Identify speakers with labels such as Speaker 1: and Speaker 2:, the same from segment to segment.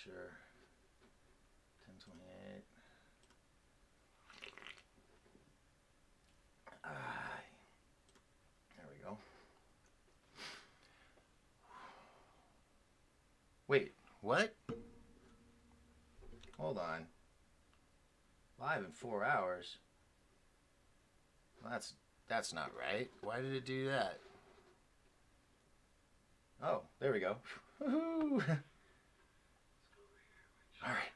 Speaker 1: sure. 10:28. There we go. Wait, what? Hold on. Live in 4 hours? Well, that's not right. Why did it do that? Oh, there we go. Woohoo! All right.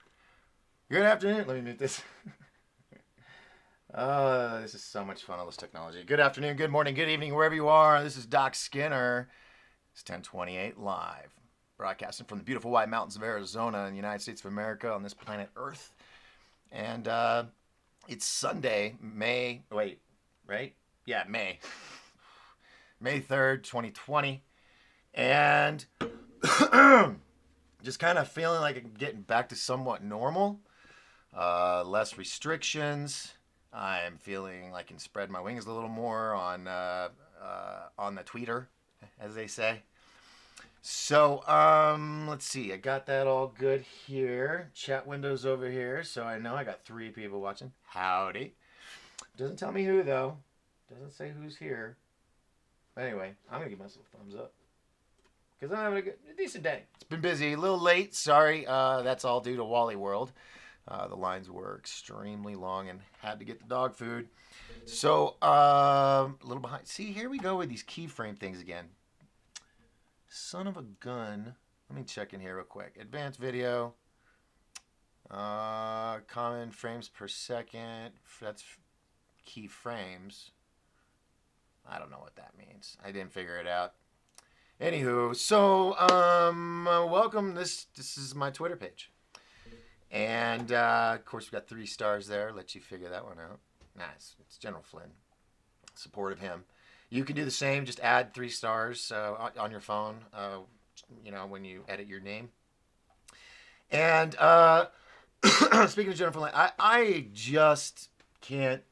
Speaker 1: Good afternoon. Let me mute this. Oh, this is so much fun, all this technology. Good afternoon, good morning, good evening, wherever you are. This is Doc Skinner. It's 1028 live, broadcasting from the beautiful White Mountains of Arizona in the United States of America on this planet Earth. And it's Sunday, May 3rd, 2020. And just kind of feeling like I'm getting back to somewhat normal. Less restrictions. I'm feeling like I can spread my wings a little more on the tweeter, as they say. So let's see. I got that all good here. Chat window's over here, so I know I got 3 people watching. Howdy. Doesn't tell me who though. Doesn't say who's here. But anyway, I'm gonna give myself a thumbs up because I'm having a decent day. It's been busy, a little late. Sorry. That's all due to Wally World. The lines were extremely long and had to get the dog food. So, a little behind. See, here we go with these keyframe things again. Son of a gun. Let me check in here real quick. Advanced video. Common frames per second. That's keyframes. I don't know what that means. I didn't figure it out. Anywho, so, welcome. This is my Twitter page. And, of course, we've got 3 stars there. Let you figure that one out. Nice. It's General Flynn. Support of him. You can do the same. Just add 3 stars on your phone, when you edit your name. And speaking of General Flynn, I just can't,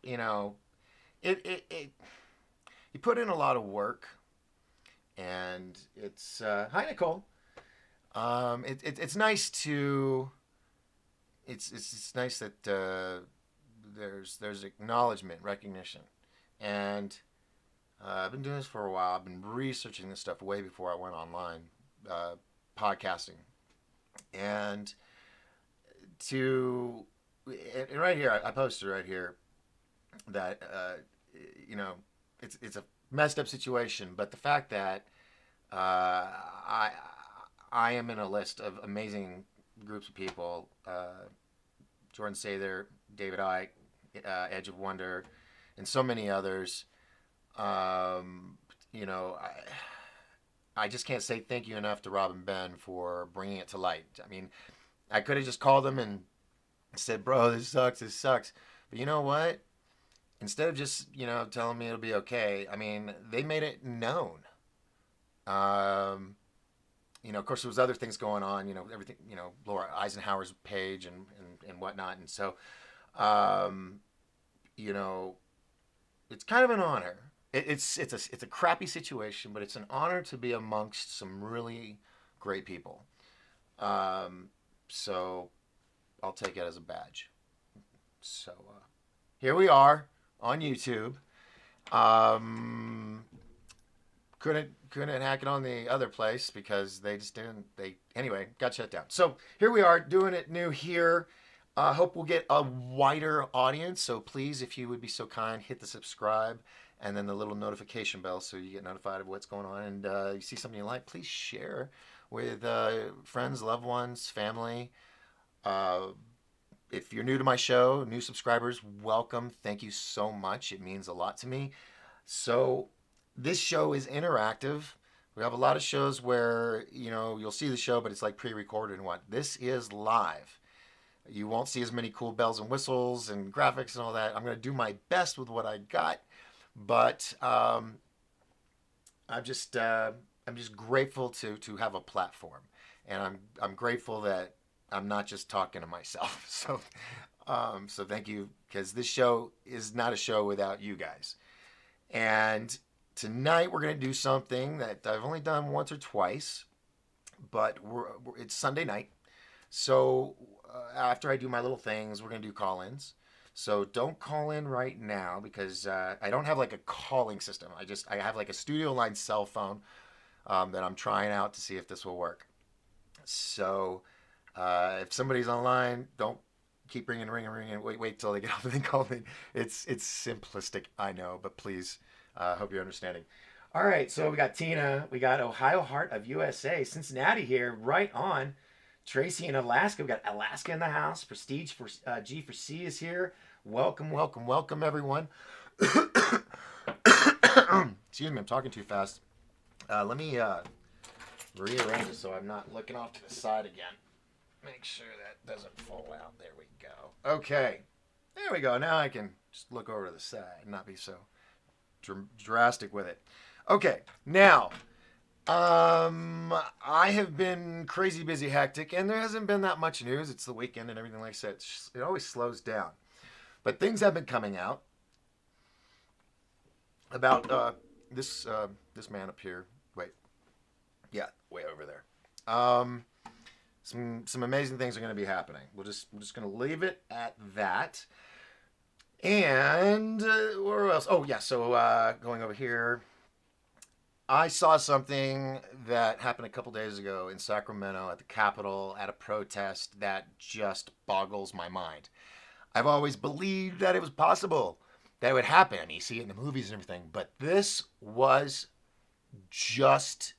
Speaker 1: it you put in a lot of work. And it's, hi, Nicole. It's nice to... It's nice that there's acknowledgement, recognition, and I've been doing this for a while. I've been researching this stuff way before I went online, podcasting, and right here I posted right here that it's a messed up situation, but the fact that I am in a list of amazing groups of people. Jordan Sather, David Icke, Edge of Wonder, and so many others. I just can't say thank you enough to Rob and Ben for bringing it to light. I mean, I could have just called them and said, bro, this sucks. But you know what? Instead of just, telling me it'll be okay, I mean, they made it known. Of course, there was other things going on, everything, Laura Eisenhower's page and whatnot. And so, it's kind of an honor. It's a crappy situation, but it's an honor to be amongst some really great people. So I'll take it as a badge. So, here we are on YouTube. Couldn't hack it on the other place because they just didn't. Anyway, got shut down. So here we are doing it new here. Hope we'll get a wider audience. So please, if you would be so kind, hit the subscribe and then the little notification bell so you get notified of what's going on. And you see something you like, please share with friends, loved ones, family. If you're new to my show, new subscribers, welcome. Thank you so much. It means a lot to me. So this show is interactive. We have a lot of shows where, you'll see the show, but it's like pre-recorded and what. This is live. You won't see as many cool bells and whistles and graphics and all that. I'm going to do my best with what I got, but I'm just grateful to have a platform, and I'm grateful that I'm not just talking to myself. So thank you, because this show is not a show without you guys. And tonight we're going to do something that I've only done once or twice, but it's Sunday night. So after I do my little things, we're gonna do call-ins. So don't call in right now because I don't have like a calling system. I have like a studio line cell phone that I'm trying out to see if this will work. So if somebody's online, don't keep ringing. Wait till they get off and then call in. It's simplistic, I know, but please, hope you're understanding. All right, so we got Tina, we got Ohio Heart of USA, Cincinnati here, right on. Tracy in Alaska, we got Alaska in the house. Prestige for G for C is here. Welcome, welcome, welcome, everyone. Excuse me, I'm talking too fast. Let me rearrange it so I'm not looking off to the side again. Make sure that doesn't fall out. There we go. Okay. There we go. Now I can just look over to the side and not be so drastic with it. Okay. Now, I have been crazy busy, hectic, and there hasn't been that much news. It's the weekend and everything like I said. It always slows down. But things have been coming out about this man up here. Wait. Yeah, way over there. Some amazing things are going to be happening. We're just going to leave it at that. And where else? Oh yeah, so going over here, I saw something that happened a couple days ago in Sacramento at the Capitol at a protest that just boggles my mind. I've always believed that it was possible that it would happen. I mean, you see it in the movies and everything, but this was just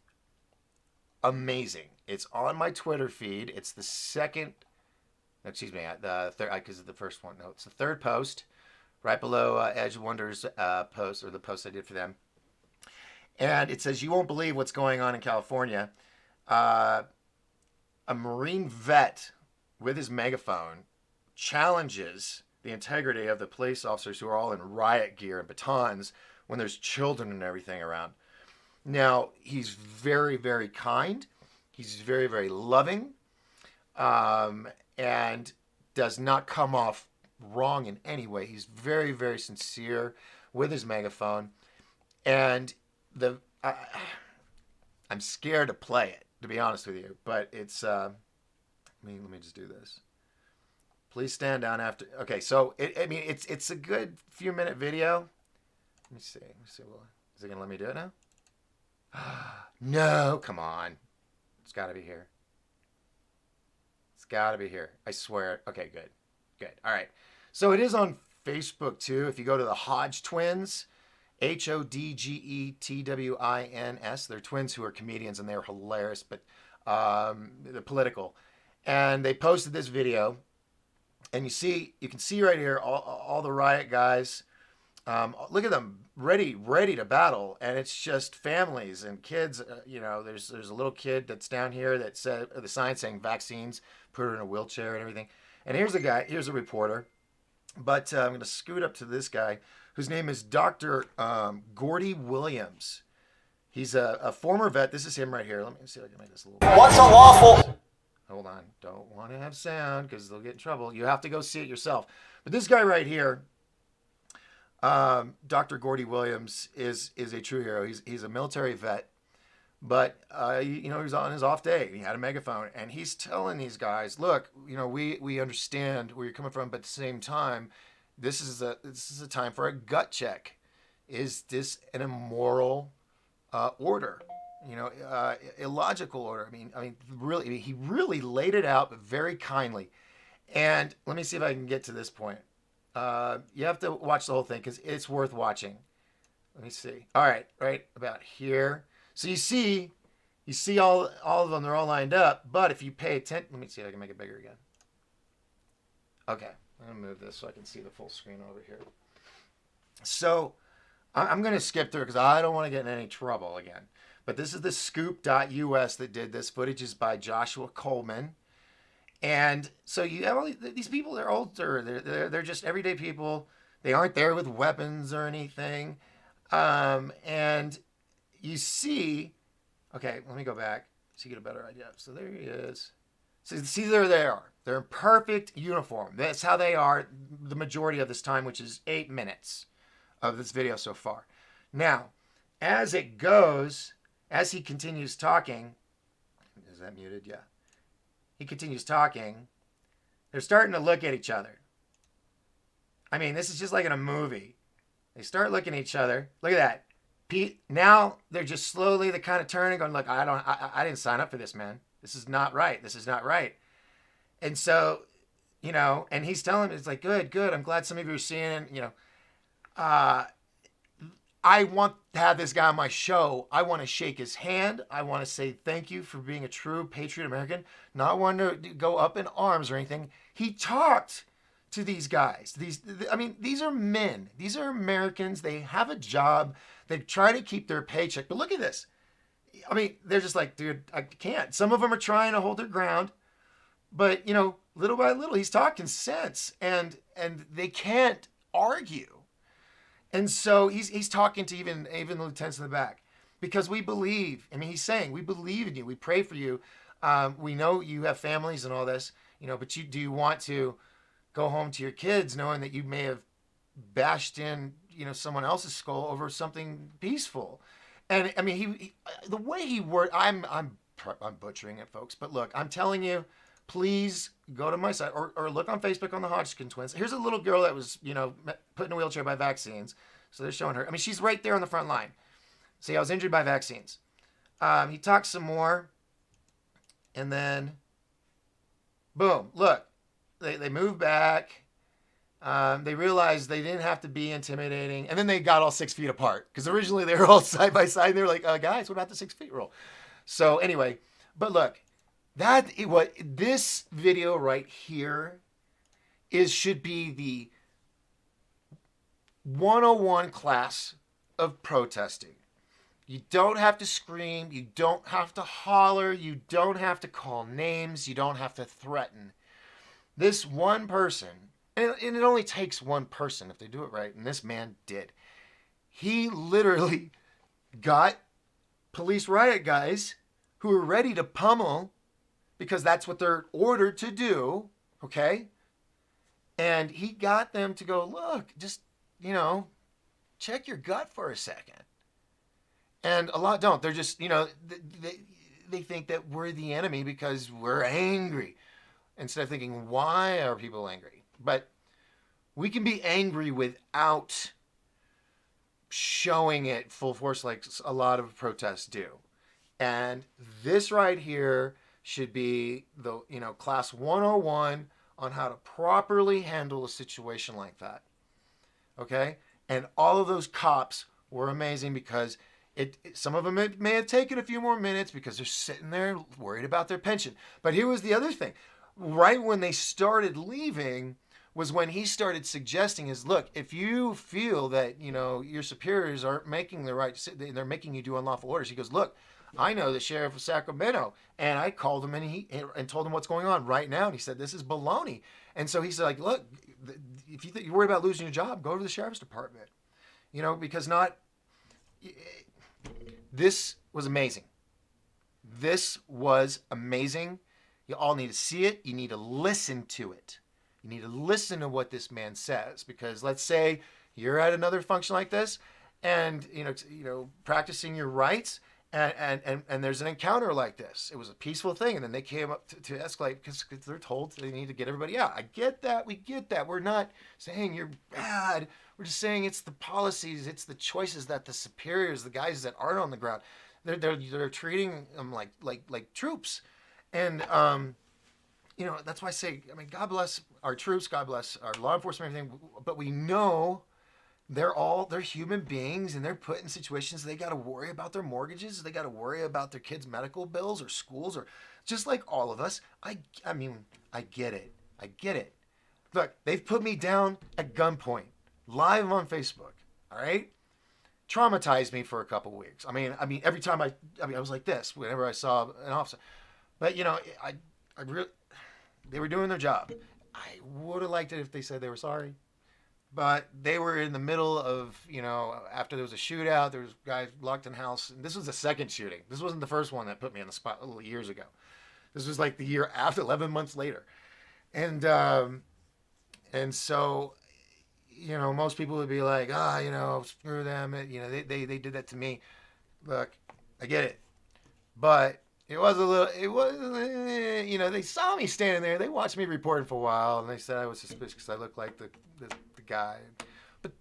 Speaker 1: amazing. It's on my Twitter feed. It's the second, excuse me, the third, because the first one. No, it's the third post, right below Edge Wonders post, or the post I did for them. And it says, "You won't believe what's going on in California. A Marine vet with his megaphone challenges the integrity of the police officers who are all in riot gear and batons when there's children and everything around." Now, he's very, very kind. He's very, very loving, and does not come off wrong in any way. He's very, very sincere with his megaphone. And I'm scared to play it, to be honest with you. But it's, let me just do this. Please stand down after. Okay, so it's a good few minute video. Let me see. Well, is it gonna let me do it now? No, come on. It's got to be here. It's got to be here. I swear. Okay, good. Good. All right. So it is on Facebook too. If you go to the Hodge Twins, HODGETWINS, they're twins who are comedians and they're hilarious, but they're political. And they posted this video, and you can see right here all the riot guys. Look at them, ready to battle, and it's just families and kids. There's a little kid that's down here that said the sign saying vaccines, put her in a wheelchair and everything. And here's a reporter, but I'm going to scoot up to this guy whose name is Dr. Gordy Williams. He's a former vet. This is him right here. Let me see if I can make this a little. What's a lawful? Hold on, don't want to have sound because they'll get in trouble. You have to go see it yourself. But this guy right here. Dr. Gordy Williams is a true hero. He's a military vet, but he was on his off day. He had a megaphone, and he's telling these guys, "Look, we understand where you're coming from, but at the same time, this is a time for a gut check. Is this an immoral order? Illogical order? I mean, really, he really laid it out, but very kindly. And let me see if I can get to this point. You have to watch the whole thing because it's worth watching. Let me see. All right about here. So you see all of them. They're all lined up. But if you pay attention, let me see if I can make it bigger again. Okay, I'm gonna move this so I can see the full screen over here. So I'm gonna skip through because I don't want to get in any trouble again. But this is the scoop.us that did this. Footage is by Joshua Coleman. And so you have all these people. They're older. They're just everyday people. They aren't there with weapons or anything. And you see, okay, let me go back so you get a better idea. So there he is. So see, there they are. They're in perfect uniform. That's how they are the majority of this time, which is 8 minutes of this video so far. Now, as it goes, as he continues talking, is that muted? Yeah. he continues talking. They're starting to look at each other. I mean, this is just like in a movie. They start looking at each other. Look at that. Pete, now they're just slowly, they kind of turning, going, look, I didn't sign up for this, man. This is not right. This is not right. And so, and he's telling me, it's like, good, good. I'm glad some of you are seeing, uh, I want to have this guy on my show. I want to shake his hand. I want to say thank you for being a true patriot American, not wanting to go up in arms or anything. He talked to these guys. These are men. These are Americans. They have a job. They try to keep their paycheck. But look at this. I mean, they're just like, dude, I can't. Some of them are trying to hold their ground. But, little by little, he's talking sense. And they can't argue. And so he's talking to even the lieutenants in the back. Because we believe. I mean, he's saying, we believe in you. We pray for you. We know you have families and all this. But do you want to go home to your kids knowing that you may have bashed in, someone else's skull over something peaceful? And I mean, the way he worded, I'm butchering it, folks. But look, I'm telling you, please go to my site or look on Facebook on the Hodgkin twins. Here's a little girl that was, put in a wheelchair by vaccines. So they're showing her. I mean, she's right there on the front line. See, I was injured by vaccines. He talks some more. And then, boom, look. They moved back. They realized they didn't have to be intimidating. And then they got all 6 feet apart. Because originally they were all side by side. And they were like, guys, what about the 6 feet rule? So anyway, but look, what this video right here should be the 101 class of protesting. You don't have to scream. You don't have to holler. You don't have to call names. You don't have to threaten. This one person, and it only takes one person if they do it right, and this man did. He literally got police riot guys who were ready to pummel because that's what they're ordered to do, okay? And he got them to go, look, just, check your gut for a second. And a lot don't. They're just, they think that we're the enemy because we're angry. Instead of thinking, why are people angry? But we can be angry without showing it full force like a lot of protests do. And this right here should be the, class 101 on how to properly handle a situation like that. Okay? And all of those cops were amazing because some of them may have taken a few more minutes because they're sitting there worried about their pension. But here was the other thing. Right when they started leaving was when he started suggesting is, look, if you feel that, your superiors aren't making the right, they're making you do unlawful orders. He goes, look, I know the sheriff of Sacramento, and I called him and told him what's going on right now. And he said, this is baloney. And so he said, like, look, if you're worried about losing your job, go to the sheriff's department, because this was amazing. This was amazing. You all need to see it. You need to listen to it. You need to listen to what this man says, because let's say you're at another function like this and, practicing your rights and there's an encounter like this. It was a peaceful thing. And then they came up to escalate because they're told they need to get everybody out. I get that. We get that. We're not saying you're bad. We're just saying it's the policies. It's the choices that the superiors, the guys that aren't on the ground, they're treating them like troops. And, that's why I say, God bless our troops, God bless our law enforcement, everything. But we know they're human beings and they're put in situations they got to worry about their mortgages. They got to worry about their kids' medical bills or schools, or just like all of us. I get it. I get it. Look, they've put me down at gunpoint, live on Facebook. All right. Traumatized me for a couple weeks. I mean, every time I was like this whenever I saw an officer. But they were doing their job. I would have liked it if they said they were sorry, but they were in the middle of, after there was a shootout, there was guys locked in house, and this was the second shooting. This wasn't the first one that put me on the spot years ago. This was like the year after, 11 months later, and so, most people would be like, screw them, they did that to me. Look, I get it, but It was a little. It was, they saw me standing there. They watched me reporting for a while, and they said I was suspicious because I looked like the guy. But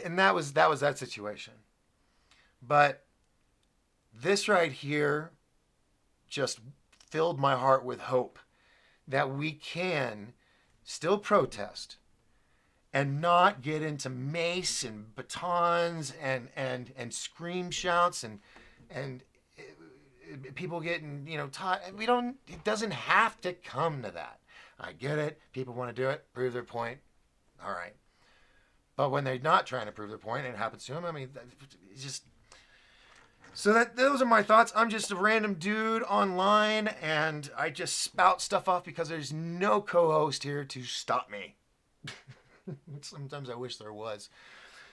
Speaker 1: and that was that situation. But this right here just filled my heart with hope that we can still protest and not get into mace and batons and scream shouts and people getting taught. We don't. It doesn't have to come to that. I get it. People want to do it, prove their point. All right. But when they're not trying to prove their point, and it happens to them. I mean, it's just. So those are my thoughts. I'm just a random dude online, and I just spout stuff off because there's no co-host here to stop me. Sometimes I wish there was.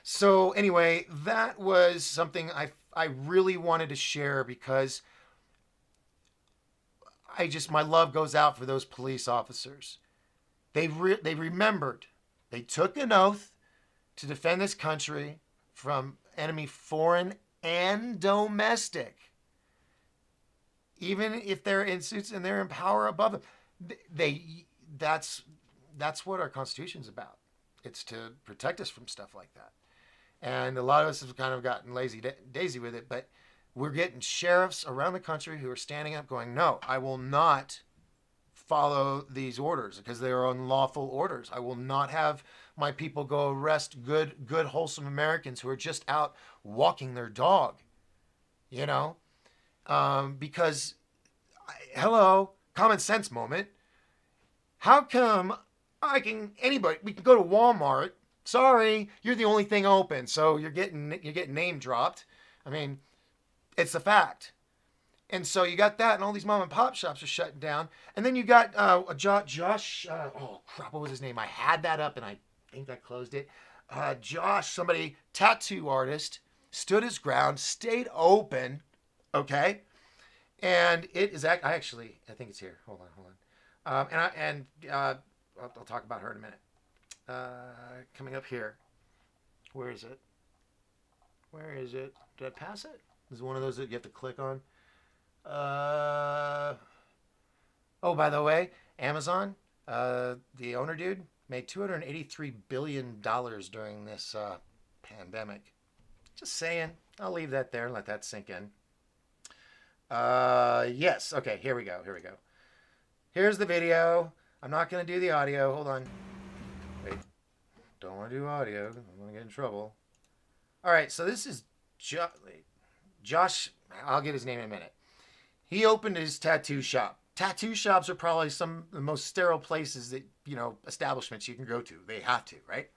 Speaker 1: So anyway, that was something I really wanted to share because my love goes out for those police officers. They remembered. They took an oath to defend this country from enemy foreign and domestic. Even if they're in suits and they're in power above them, that's what our Constitution's about. It's to protect us from stuff like that. And a lot of us have kind of gotten lazy daisy with it, but we're getting sheriffs around the country who are standing up going, no, I will not follow these orders because they are unlawful orders. I will not have my people go arrest good, wholesome Americans who are just out walking their dog, because, hello, common sense moment. How come we can go to Walmart. Sorry, you're the only thing open, so you're getting name dropped. I mean, it's a fact. And so you got that, and all these mom and pop shops are shutting down. And then you got Josh. Oh crap, what was his name? I had that up, and I think I closed it. Josh, somebody, tattoo artist, stood his ground, stayed open. Okay, and it is. I think it's here. Hold on. I'll talk about her in a minute. Coming up here. Where is it? Did I pass it? Is it one of those that you have to click on? By the way, Amazon, the owner dude, made $283 billion during this pandemic. Just saying. I'll leave that there and let that sink in. Yes. Okay, here we go. Here's the video. I'm not going to do the audio. Hold on. Wait. Don't want to do audio. I'm going to get in trouble. All right, so this is Josh. I'll get his name in a minute. He opened his tattoo shop. Tattoo shops are probably some of the most sterile places that, establishments you can go to. They have to, right?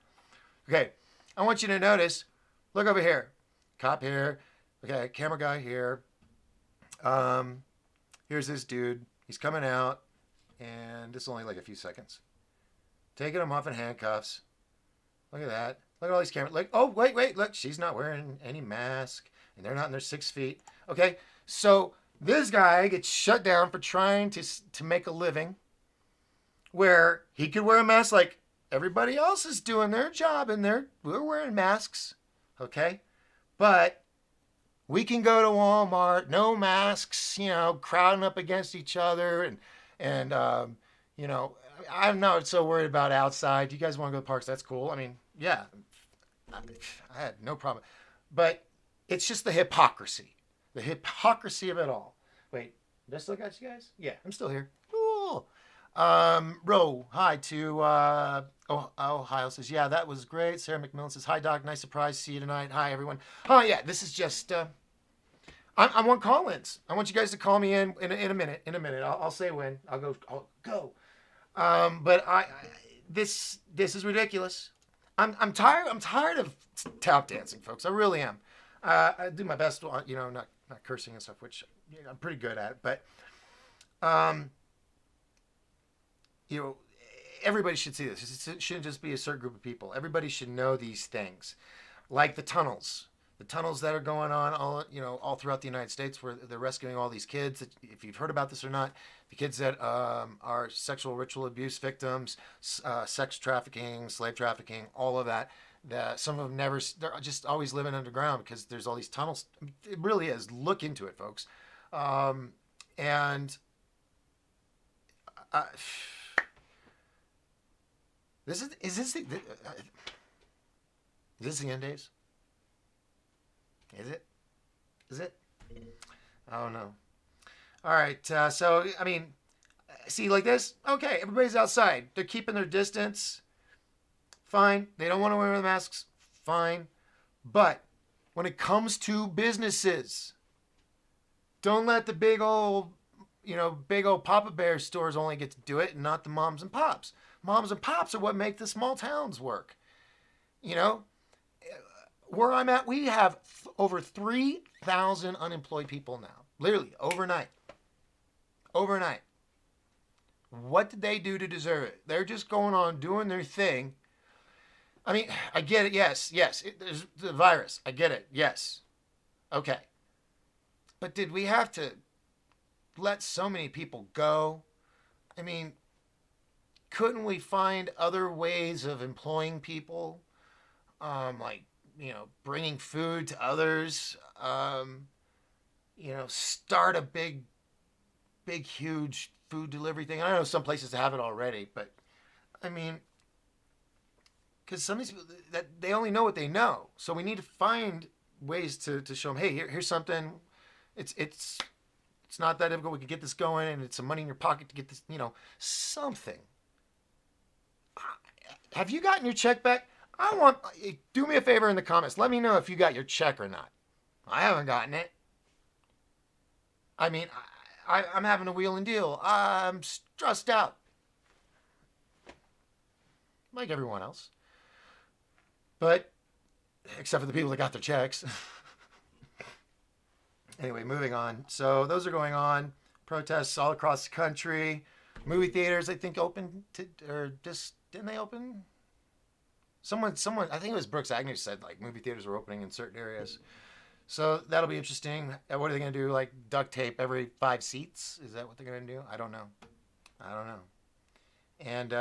Speaker 1: Okay, I want you to notice, look over here. Cop here. Okay, camera guy here. Here's this dude. He's coming out, and this is only like a few seconds. Taking him off in handcuffs. Look at that. Look at all these cameras. Like, oh, wait, look, she's not wearing any mask, and they're not in their 6 feet. Okay, so this guy gets shut down for trying to make a living where he could wear a mask like everybody else is doing their job, and we're wearing masks, okay? But we can go to Walmart, no masks, crowding up against each other, and I'm not so worried about outside. You guys want to go to parks? That's cool. I mean, yeah, I had no problem. But it's just the hypocrisy of it all. Wait, did I still got you guys? Yeah, I'm still here. Cool. Ro, hi to Ohio says, yeah, that was great. Sarah McMillan says, hi, Doc. Nice surprise. See you tonight. Hi, everyone. Oh, yeah, this is just, I want call-ins. I want you guys to call me in a minute. I'll say when. I'll go. But this is ridiculous. I'm tired of tap dancing, folks. I really am. I do my best, not cursing and stuff, which I'm pretty good at. But everybody should see this. It shouldn't just be a certain group of people. Everybody should know these things, like the tunnels that are going on all throughout the United States, where they're rescuing all these kids. If you've heard about this or not, the kids that are sexual ritual abuse victims, sex trafficking, slave trafficking, all of that. Some of them they're just always living underground because there's all these tunnels. It really is. Look into it, folks. And uh, is this the end days? Is it? Is it? Oh no. All right. So I mean, see like this. Okay, everybody's outside. They're keeping their distance. Fine. They don't want to wear the masks. Fine. But when it comes to businesses, don't let the big old Papa Bear stores only get to do it and not the moms and pops. Moms and pops are what make the small towns work. You know, where I'm at, we have over 3,000 unemployed people now. Literally, overnight. Overnight. What did they do to deserve it? They're just going on doing their thing. I mean, I get it. Yes. There's the virus. I get it. Yes. Okay. But did we have to let so many people go? I mean, couldn't we find other ways of employing people? Like, bringing food to others. Start a big, huge food delivery thing. I know some places have it already, but I mean, because some of these people that they only know what they know, so we need to find ways to show them, hey, here's something. It's not that difficult. We can get this going, and it's some money in your pocket to get this. Something. Have you gotten your check back? Do me a favor in the comments. Let me know if you got your check or not. I haven't gotten it. I mean, I'm having a wheel and deal. I'm stressed out. Like everyone else. But, except for the people that got their checks. Anyway, moving on. So, those are going on. Protests all across the country. Movie theaters, I think, didn't they open? Someone, I think it was Brooks Agnew said, like, movie theaters were opening in certain areas. So that'll be interesting. What are they going to do? Like duct tape every 5 seats? Is that what they're going to do? I don't know. And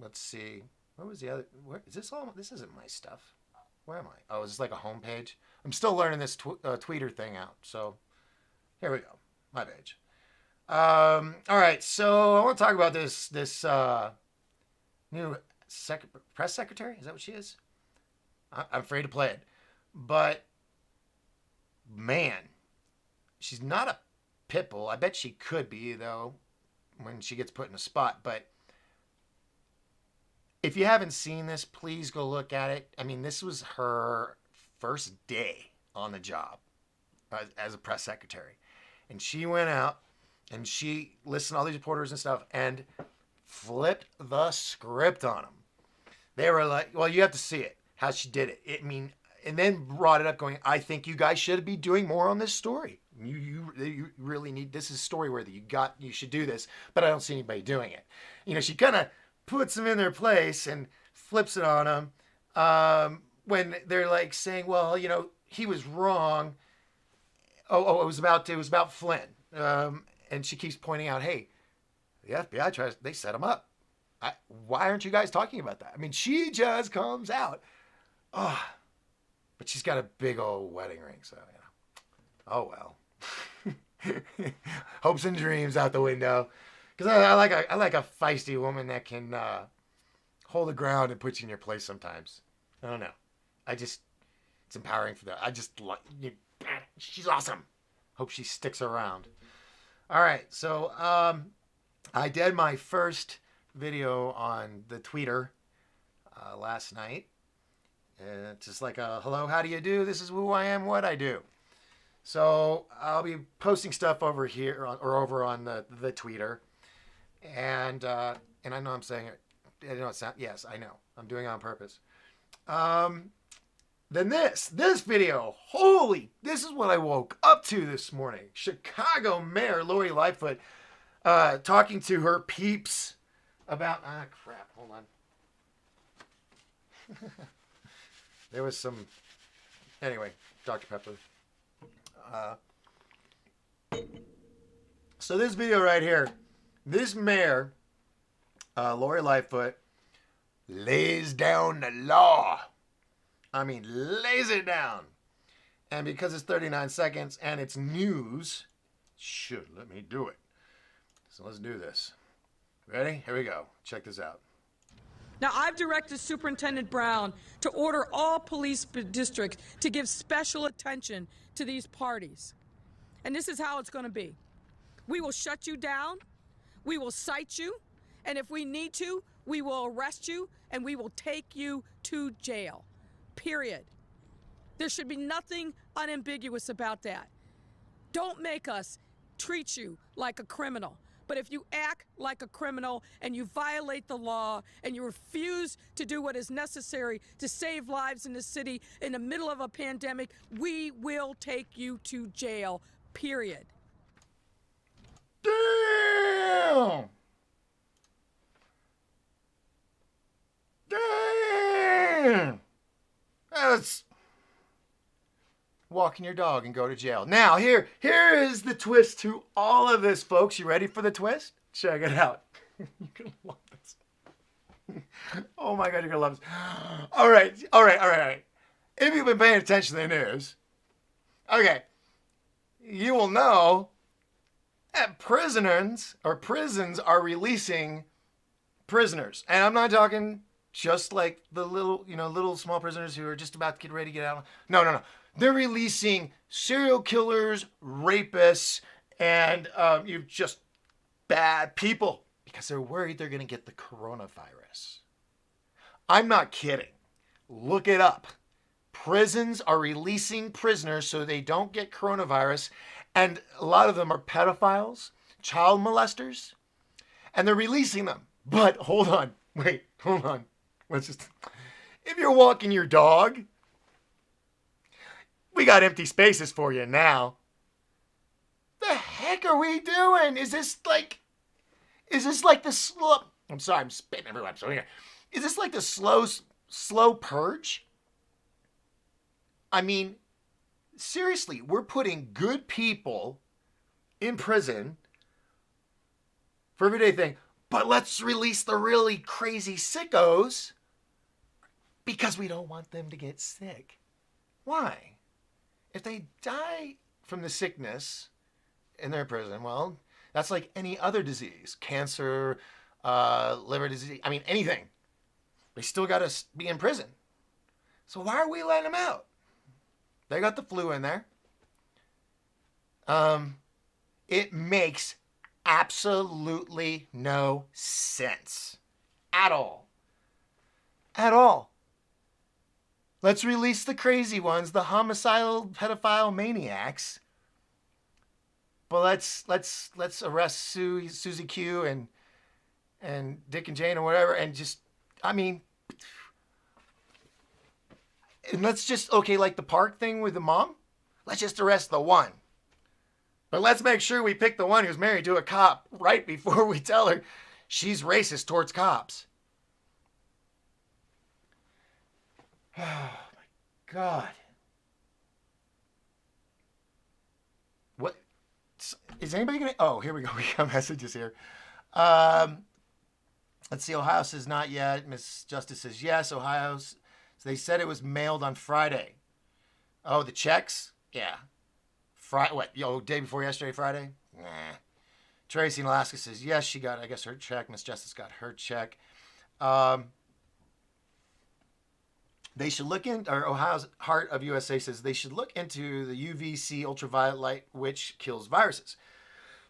Speaker 1: let's see. What was the other? Is this all? This isn't my stuff. Where am I? Oh, is this like a home page? I'm still learning this tweeter thing out. So here we go. My page. All right. So I want to talk about this new press secretary. Is that what she is? I'm afraid to play it. But, man, she's not a pit bull. I bet she could be, though, when she gets put in a spot. But if you haven't seen this, please go look at it. I mean, this was her first day on the job as a press secretary. And she went out and she listened to all these reporters and stuff and flipped the script on them. They were like, well, you have to see it, how she did it. And then brought it up going, I think you guys should be doing more on this story. You really need, this is story worthy. You should do this, but I don't see anybody doing it. She kind of puts them in their place and flips it on them when they're like saying, well, he was wrong. It was about Flynn. And she keeps pointing out, hey, the FBI they set him up. Why aren't you guys talking about that? I mean, she just comes out. Oh, but she's got a big old wedding ring, so, oh well. Hopes and dreams out the window. Because I like a feisty woman that can hold the ground and put you in your place sometimes. I don't know. It's empowering for that. I just like, she's awesome. Hope she sticks around. All right, so I did my first video on the tweeter last night. It's just like a hello, how do you do? This is who I am, what I do. So I'll be posting stuff over here or over on the tweeter, and I know I'm saying it. I know it's not. Yes, I know. I'm doing it on purpose. Then this video. This is what I woke up to this morning. Chicago Mayor Lori Lightfoot talking to her peeps about crap. Hold on. There was some. Anyway, Dr. Pepper. So this video right here, this mayor, Lori Lightfoot, lays down the law. I mean, lays it down. And because it's 39 seconds and it's news, should let me do it. So let's do this. Ready? Here we go. Check this out.
Speaker 2: Now, I've directed Superintendent Brown to order all police districts to give special attention to these parties. And this is how it's going to be. We will shut you down, we will cite you, and if we need to, we will arrest you and we will take you to jail. Period. There should be nothing unambiguous about that. Don't make us treat you like a criminal. But if you act like a criminal and you violate the law and you refuse to do what is necessary to save lives in the city in the middle of a pandemic, we will take you to jail, period.
Speaker 1: Damn! Damn! That's walking your dog and go to jail. Now, here is the twist to all of this, folks. You ready for the twist? Check it out. You're going to love this. Oh my God, you're going to love this. All right. If you've been paying attention to the news, okay, you will know that prisons are releasing prisoners. And I'm not talking just like the little small prisoners who are just about to get ready to get out. No. They're releasing serial killers, rapists, and you just bad people because they're worried they're going to get the coronavirus. I'm not kidding. Look it up. Prisons are releasing prisoners so they don't get coronavirus, and a lot of them are pedophiles, child molesters, and they're releasing them. But hold on. If you're walking your dog, we got empty spaces for you now. The heck are we doing? Is this like the slow? I'm sorry, I'm spitting everywhere. Is this like the slow purge? I mean, seriously, we're putting good people in prison for everyday thing, but let's release the really crazy sickos because we don't want them to get sick. Why? If they die from the sickness in their prison, well, that's like any other disease, cancer, liver disease, I mean, anything. They still got to be in prison. So why are we letting them out? They got the flu in there. It makes absolutely no sense at all. At all. Let's release the crazy ones, the homicidal pedophile maniacs. But let's arrest Susie Q and Dick and Jane or whatever, and just, I mean, and let's just, okay, like the park thing with the mom, let's just arrest the one. But let's make sure we pick the one who's married to a cop right before we tell her she's racist towards cops. Oh my God. What? Is anybody going to... Oh, here we go. We got messages here. Let's see. Ohio says not yet. Miss Justice says yes. Ohio... So they said it was mailed on Friday. Oh, the checks? Yeah. What? Day before yesterday, Friday? Nah. Tracy in Alaska says yes, she got, I guess, her check. Miss Justice got her check. They should look in, or Ohio's Heart of USA says they should look into the UVC ultraviolet light, which kills viruses.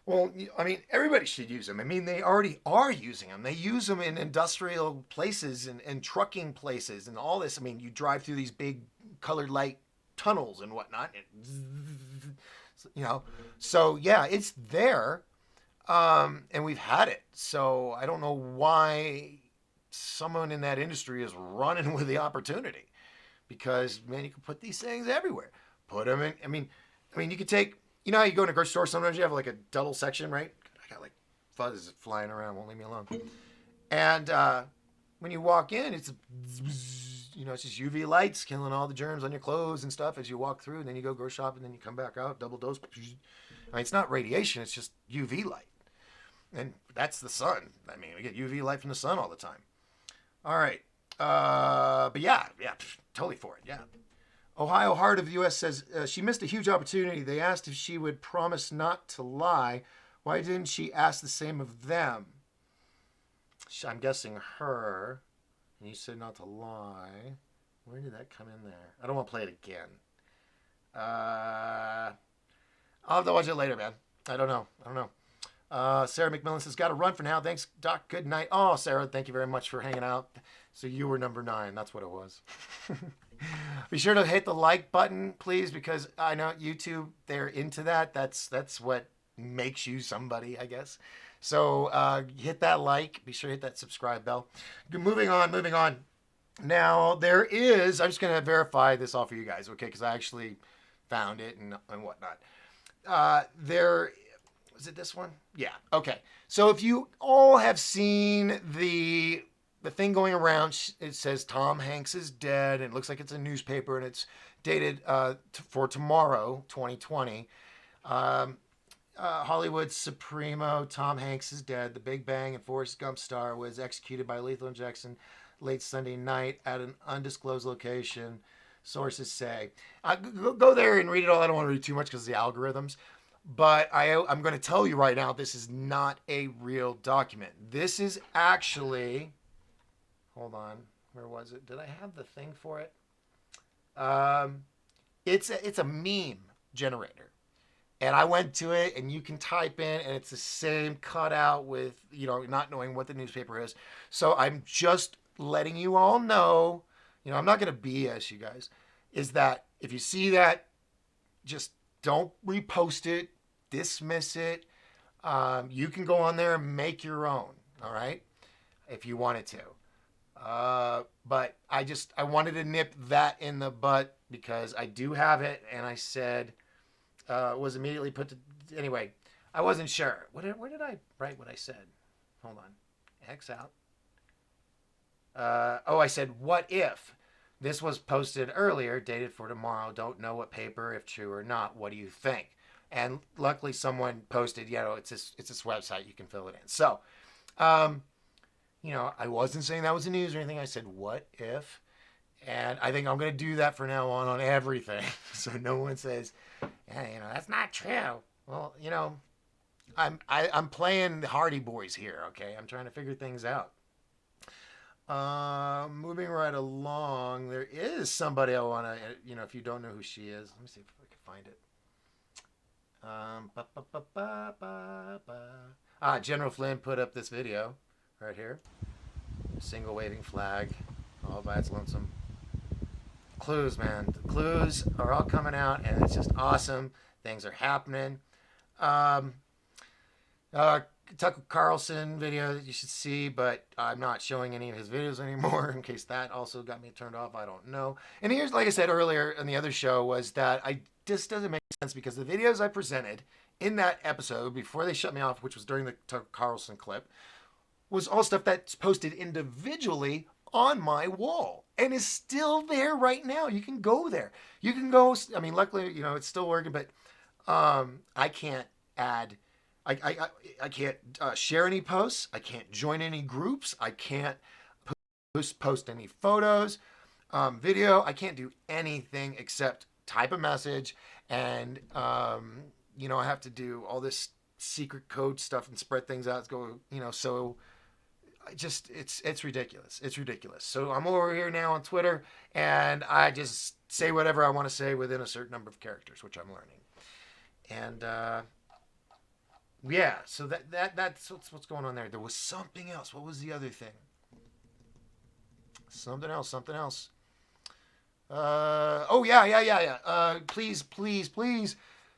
Speaker 1: Well, I mean, everybody should use them. I mean, they already are using them. They use them in industrial places and trucking places and all this. I mean, you drive through these big colored light tunnels and whatnot. So yeah, it's there. And we've had it. So I don't know why someone in that industry is running with the opportunity, because man, you can put these things everywhere. Put them in. I mean, you could take, you know how you go in a grocery store, sometimes you have like a double section, right? I got like fuzz flying around, won't leave me alone. And when you walk in, it's just UV lights killing all the germs on your clothes and stuff as you walk through, and then you go grocery shop, and then you come back out, double dose. I mean, it's not radiation, it's just UV light. And that's the sun. I mean, we get UV light from the sun all the time. All right. But yeah, totally for it, yeah. Ohio Heart of the U.S. says she missed a huge opportunity. They asked if she would promise not to lie. Why didn't she ask the same of them? I'm guessing her. And you said not to lie. Where did that come in there? I don't want to play it again. I'll have to watch it later, man. I don't know. Sarah McMillan says, got to run for now. Thanks, Doc. Good night. Oh, Sarah, thank you very much for hanging out. So you were number 9. That's what it was. Be sure to hit the like button, please, because I know YouTube, they're into that. That's what makes you somebody, I guess. So hit that like. Be sure to hit that subscribe bell. Moving on. Now, there is, I'm just going to verify this all for you guys, okay, because I actually found it and whatnot. There, was it this one? Yeah, okay. So if you all have seen the thing going around, it says Tom Hanks is dead, and it looks like it's a newspaper, and it's dated for tomorrow, 2020. Hollywood Supremo, Tom Hanks is dead. The Big Bang and Forrest Gump star was executed by lethal injection late Sunday night at an undisclosed location, sources say. Go there and read it all. I don't want to read too much because of the algorithms. But I'm going to tell you right now, this is not a real document. This is actually, hold on, where was it? Did I have the thing for it? It's a meme generator. And I went to it, and you can type in, and it's the same cutout with, not knowing what the newspaper is. So I'm just letting you all know, I'm not going to BS you guys, is that if you see that, just don't repost it, dismiss it. You can go on there and make your own, all right, if you wanted to. But I wanted to nip that in the butt because I do have it, and I said, was immediately put to, anyway, I wasn't sure. Where did I write what I said? Hold on. X out. I said, what if? This was posted earlier, dated for tomorrow. Don't know what paper, if true or not. What do you think? And luckily someone posted, it's this website. You can fill it in. So, I wasn't saying that was the news or anything. I said, what if? And I think I'm going to do that for now on everything. So no one says, yeah, that's not true. Well, I'm playing the Hardy Boys here, okay? I'm trying to figure things out. Moving right along, there is somebody I want to, if you don't know who she is, let me see if I can find it. General Flynn put up this video right here. Single waving flag, all by its lonesome. Clues, man. The clues are all coming out, and it's just awesome. Things are happening. Tucker Carlson video that you should see, but I'm not showing any of his videos anymore in case that also got me turned off. I don't know. And here's, like I said earlier in the other show, was that just doesn't make sense because the videos I presented in that episode before they shut me off, which was during the Tucker Carlson clip, was all stuff that's posted individually on my wall and is still there right now. You can go there. You can go. I mean, luckily, it's still working, but I can't add. I can't share any posts. I can't join any groups. I can't post any photos, video. I can't do anything except type a message, and I have to do all this secret code stuff and spread things out. So it's ridiculous. It's ridiculous. So I'm over here now on Twitter, and I just say whatever I want to say within a certain number of characters, which I'm learning. And yeah, so that's what's going on there. There was something else. What was the other thing? Something else. Yeah. Please,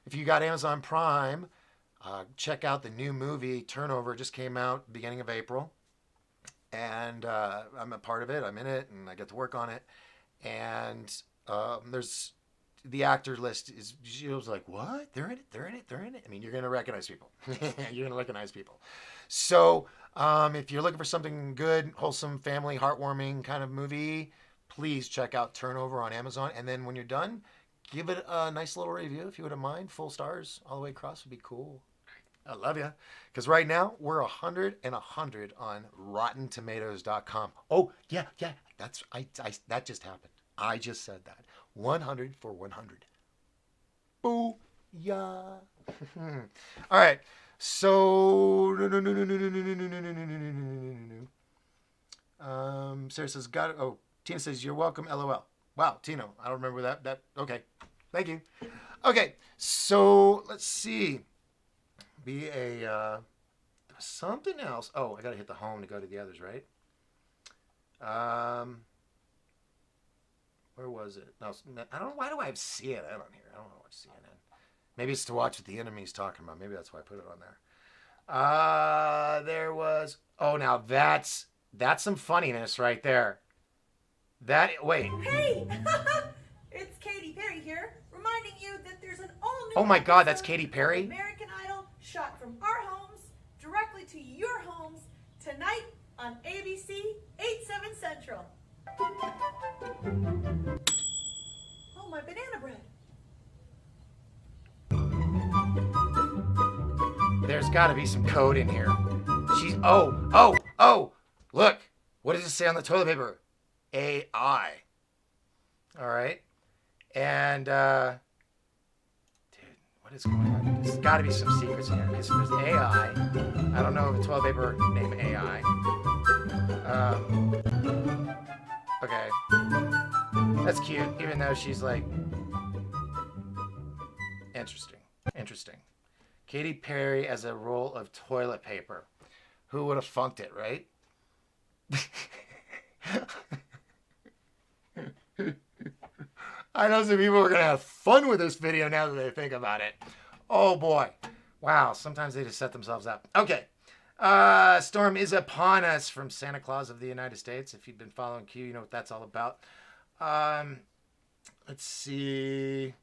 Speaker 1: if you got Amazon Prime, check out the new movie Turnover. It just came out beginning of April. And I'm a part of it. I'm in it, and I get to work on it. And there's the actor list is. She was like, "What? They're in it." I mean, you're gonna recognize people. So, if you're looking for something good, wholesome, family, heartwarming kind of movie, please check out Turnover on Amazon. And then when you're done, give it a nice little review if you wouldn't mind. Full stars all the way across would be cool. I love you. Because right now, we're 100 and 100 on RottenTomatoes.com. Oh, yeah. That just happened. I just said that. 100 for 100. Boo. Yeah. All right. So Sarah says, "Got it." Oh, Tina says, "You're welcome." LOL. Wow, Tino. I don't remember that. Okay. Thank you. Okay. So let's see. Be a something else. Oh, I gotta hit the home to go to the others, right? Um, where was it? No, I don't know. Why do I have CNN on here? I don't know what CNN. Maybe it's to watch what the enemy's talking about. Maybe that's why I put it on there. There was. Oh, now that's some funniness right there. That wait.
Speaker 3: Hey, it's Katy Perry here, reminding you that there's an all-new.
Speaker 1: Oh my God, that's Katy Perry.
Speaker 3: American Idol, shot from our homes directly to your homes tonight on ABC 8/7 Central. Oh, my banana bread.
Speaker 1: There's got to be some code in here. She's oh. Look, what does it say on the toilet paper? AI. All right, and dude, what is going on? There's got to be some secrets in here. Okay, so there's AI. I don't know the toilet paper name AI. Okay, that's cute. Even though she's like interesting. Katy Perry as a roll of toilet paper. Who would have funked it, right? I know some people are going to have fun with this video now that they think about it. Oh boy. Wow, sometimes they just set themselves up. Okay. Storm is upon us from Santa Claus of the United States. If you've been following Q, you know what that's all about. Let's see.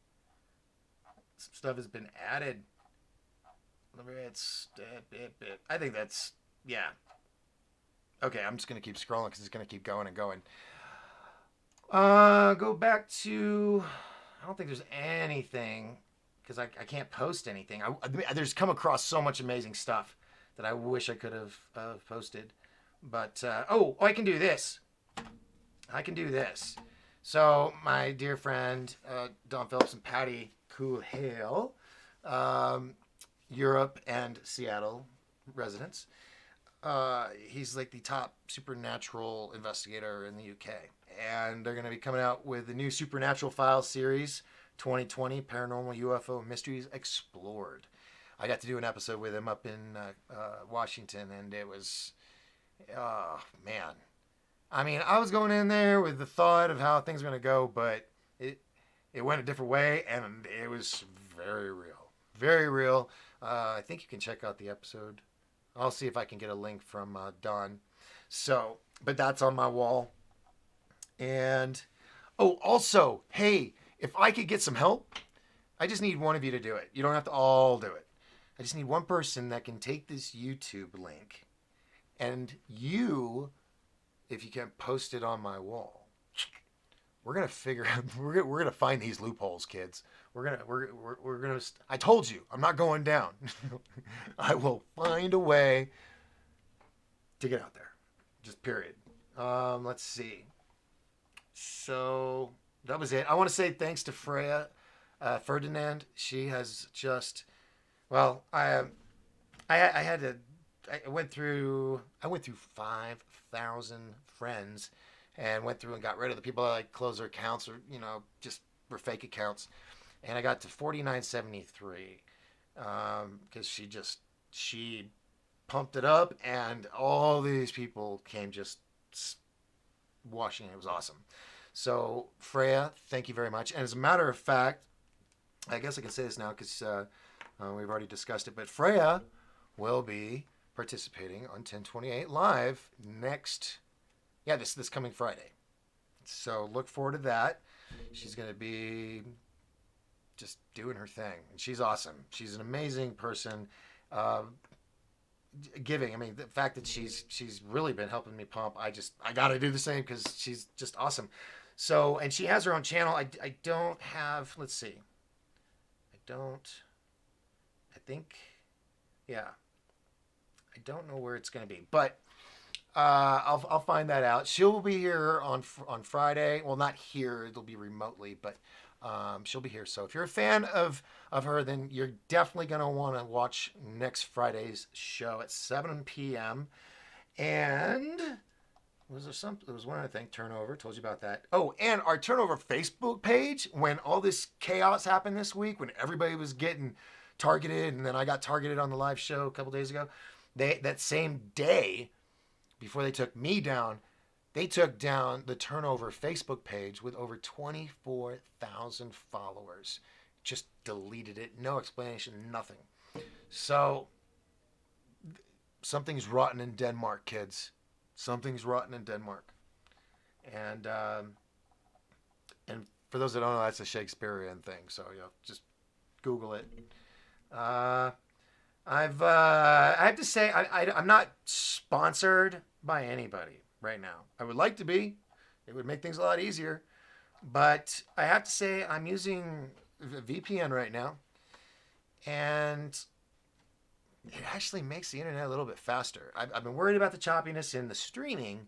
Speaker 1: Some stuff has been added. I think that's, yeah. Okay, I'm just going to keep scrolling because it's going to keep going and going. Go back to, I don't think there's anything because I can't post anything. There's come across so much amazing stuff that I wish I could have posted. But, I can do this. So my dear friend, Don Phillips and Patty Cool-Hale, Europe and Seattle residents. He's like the top supernatural investigator in the UK. And they're going to be coming out with the new Supernatural Files series, 2020 Paranormal UFO Mysteries Explored. I got to do an episode with him up in Washington, and it was, oh, man. I mean, I was going in there with the thought of how things were going to go, but it went a different way, and it was very real. Very real. I think you can check out the episode. I'll see if I can get a link from Don. So, but that's on my wall. And, also, hey, if I could get some help, I just need one of you to do it. You don't have to all do it. I just need one person that can take this YouTube link and you, if you can post it on my wall, we're gonna figure out. We're gonna find these loopholes, kids. We're gonna. I told you, I'm not going down. I will find a way to get out there. Just period. Let's see. So that was it. I want to say thanks to Freya Ferdinand. She has just. Well, I went through 5,000 friends and went through and got rid of the people that like closed their accounts or just were fake accounts, and I got to 4973 because she pumped it up and all these people came just washing. It was awesome. So Freya, thank you very much. And as a matter of fact, I guess I can say this now because we've already discussed it, but Freya will be participating on 1028 Live this coming Friday. So look forward to that. She's going to be just doing her thing, and she's awesome. She's an amazing person. Giving. I mean, the fact that she's really been helping me pump. I got to do the same because she's just awesome. So, and she has her own channel. I don't have. Let's see. I think, yeah. I don't know where it's going to be, but I'll find that out. She'll be here on Friday. Well, not here. It'll be remotely, but she'll be here. So if you're a fan of her, then you're definitely gonna want to watch next Friday's show at 7 p.m. And was there some? There was one other thing. Turnover. Told you about that. Oh, and our Turnover Facebook page. When all this chaos happened this week, when everybody was getting targeted, and then I got targeted on the live show a couple days ago. That same day, before they took me down, they took down the Turnover Facebook page with over 24,000 followers. Just deleted it. No explanation. Nothing. So something's rotten in Denmark, kids. Something's rotten in Denmark. And for those that don't know, that's a Shakespearean thing. So just Google it. I have to say, I'm not sponsored by anybody right now. I would like to be. It would make things a lot easier. But I have to say, I'm using a VPN right now. And it actually makes the internet a little bit faster. I've been worried about the choppiness in the streaming,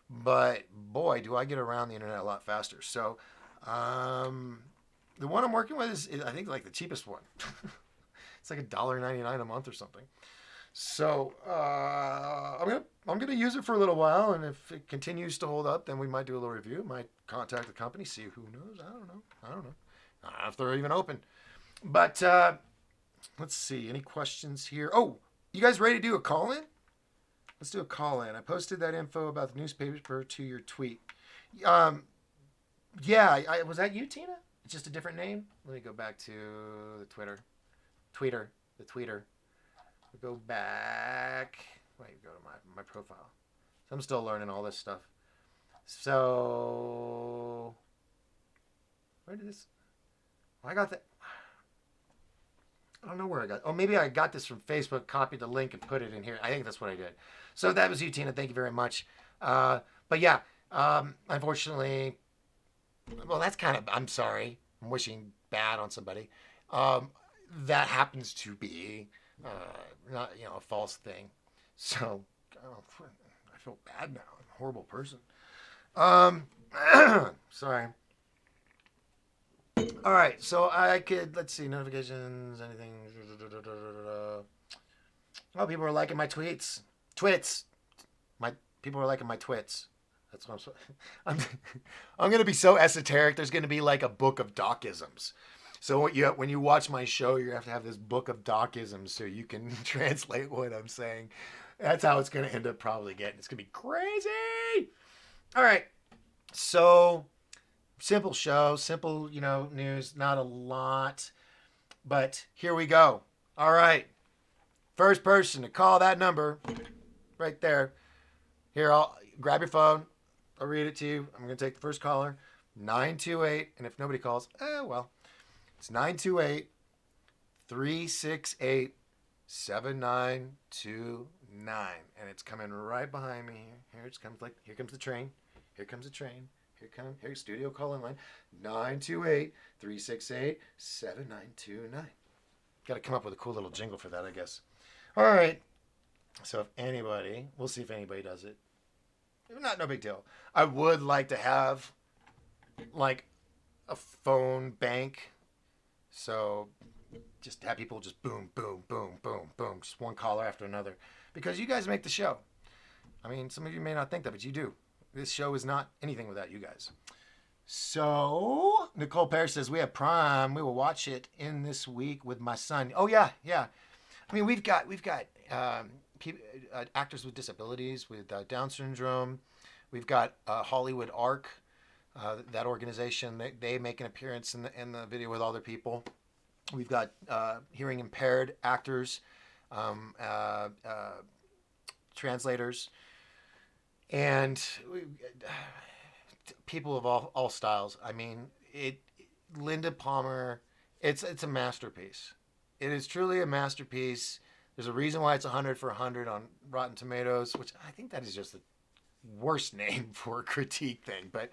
Speaker 1: but boy, do I get around the internet a lot faster. So the one I'm working with is I think, like the cheapest one. It's like $1.99 a month or something. So I'm gonna use it for a little while, and if it continues to hold up, then we might do a little review. Might contact the company, see who knows. I don't know. I don't know if they're even open. But let's see. Any questions here? Oh, you guys ready to do a call-in? Let's do a call-in. I posted that info about the newspaper to your tweet. Yeah, was that you, Tina? It's just a different name? Let me go back to the Twitter. The tweeter. We'll go back. Wait, go to my profile. So I'm still learning all this stuff. So, where did this? I got that. I don't know where I got. Oh, maybe I got this from Facebook, copied the link, and put it in here. I think that's what I did. So that was you, Tina. Thank you very much. But yeah, unfortunately, well, that's kind of. I'm sorry. I'm wishing bad on somebody. That happens to be not a false thing. So I feel bad now. I'm a horrible person. Sorry. All right, so I could, let's see, notifications, anything. Oh, people are liking my tweets. People are liking my twits. That's what I'm going to be so esoteric. There's going to be like a book of docisms. So when you watch my show, you have to have this book of docisms so you can translate what I'm saying. That's how it's going to end up probably getting. It's going to be crazy. All right, so simple show, simple, news, not a lot, but here we go. All right, first person to call that number right there. Here, I'll grab your phone. I'll read it to you. I'm going to take the first caller, 928, and if nobody calls, well, it's 928 368 7929, and it's coming right behind me. Here comes the train. Here comes the train. Here's studio calling line 928-368-7929. Got to come up with a cool little jingle for that, I guess. All right. So if anybody, we'll see if anybody does it. No big deal. I would like to have like a phone bank. So just have people just boom, boom, boom, boom, boom, just one caller after another, because you guys make the show. I mean, some of you may not think that, but you do. This show is not anything without you guys. So Nicole Parrish says we have Prime. We will watch it in this week with my son. Oh yeah. I mean, we've got actors with disabilities, with Down syndrome. We've got Hollywood Arc, that organization. They make an appearance in the video with other people. We've got hearing impaired actors, translators, and people of all styles. I mean, Linda Palmer, it's a masterpiece. It is truly a masterpiece. There's a reason why it's 100 for 100 on Rotten Tomatoes, which I think that is just the worst name for a critique thing. But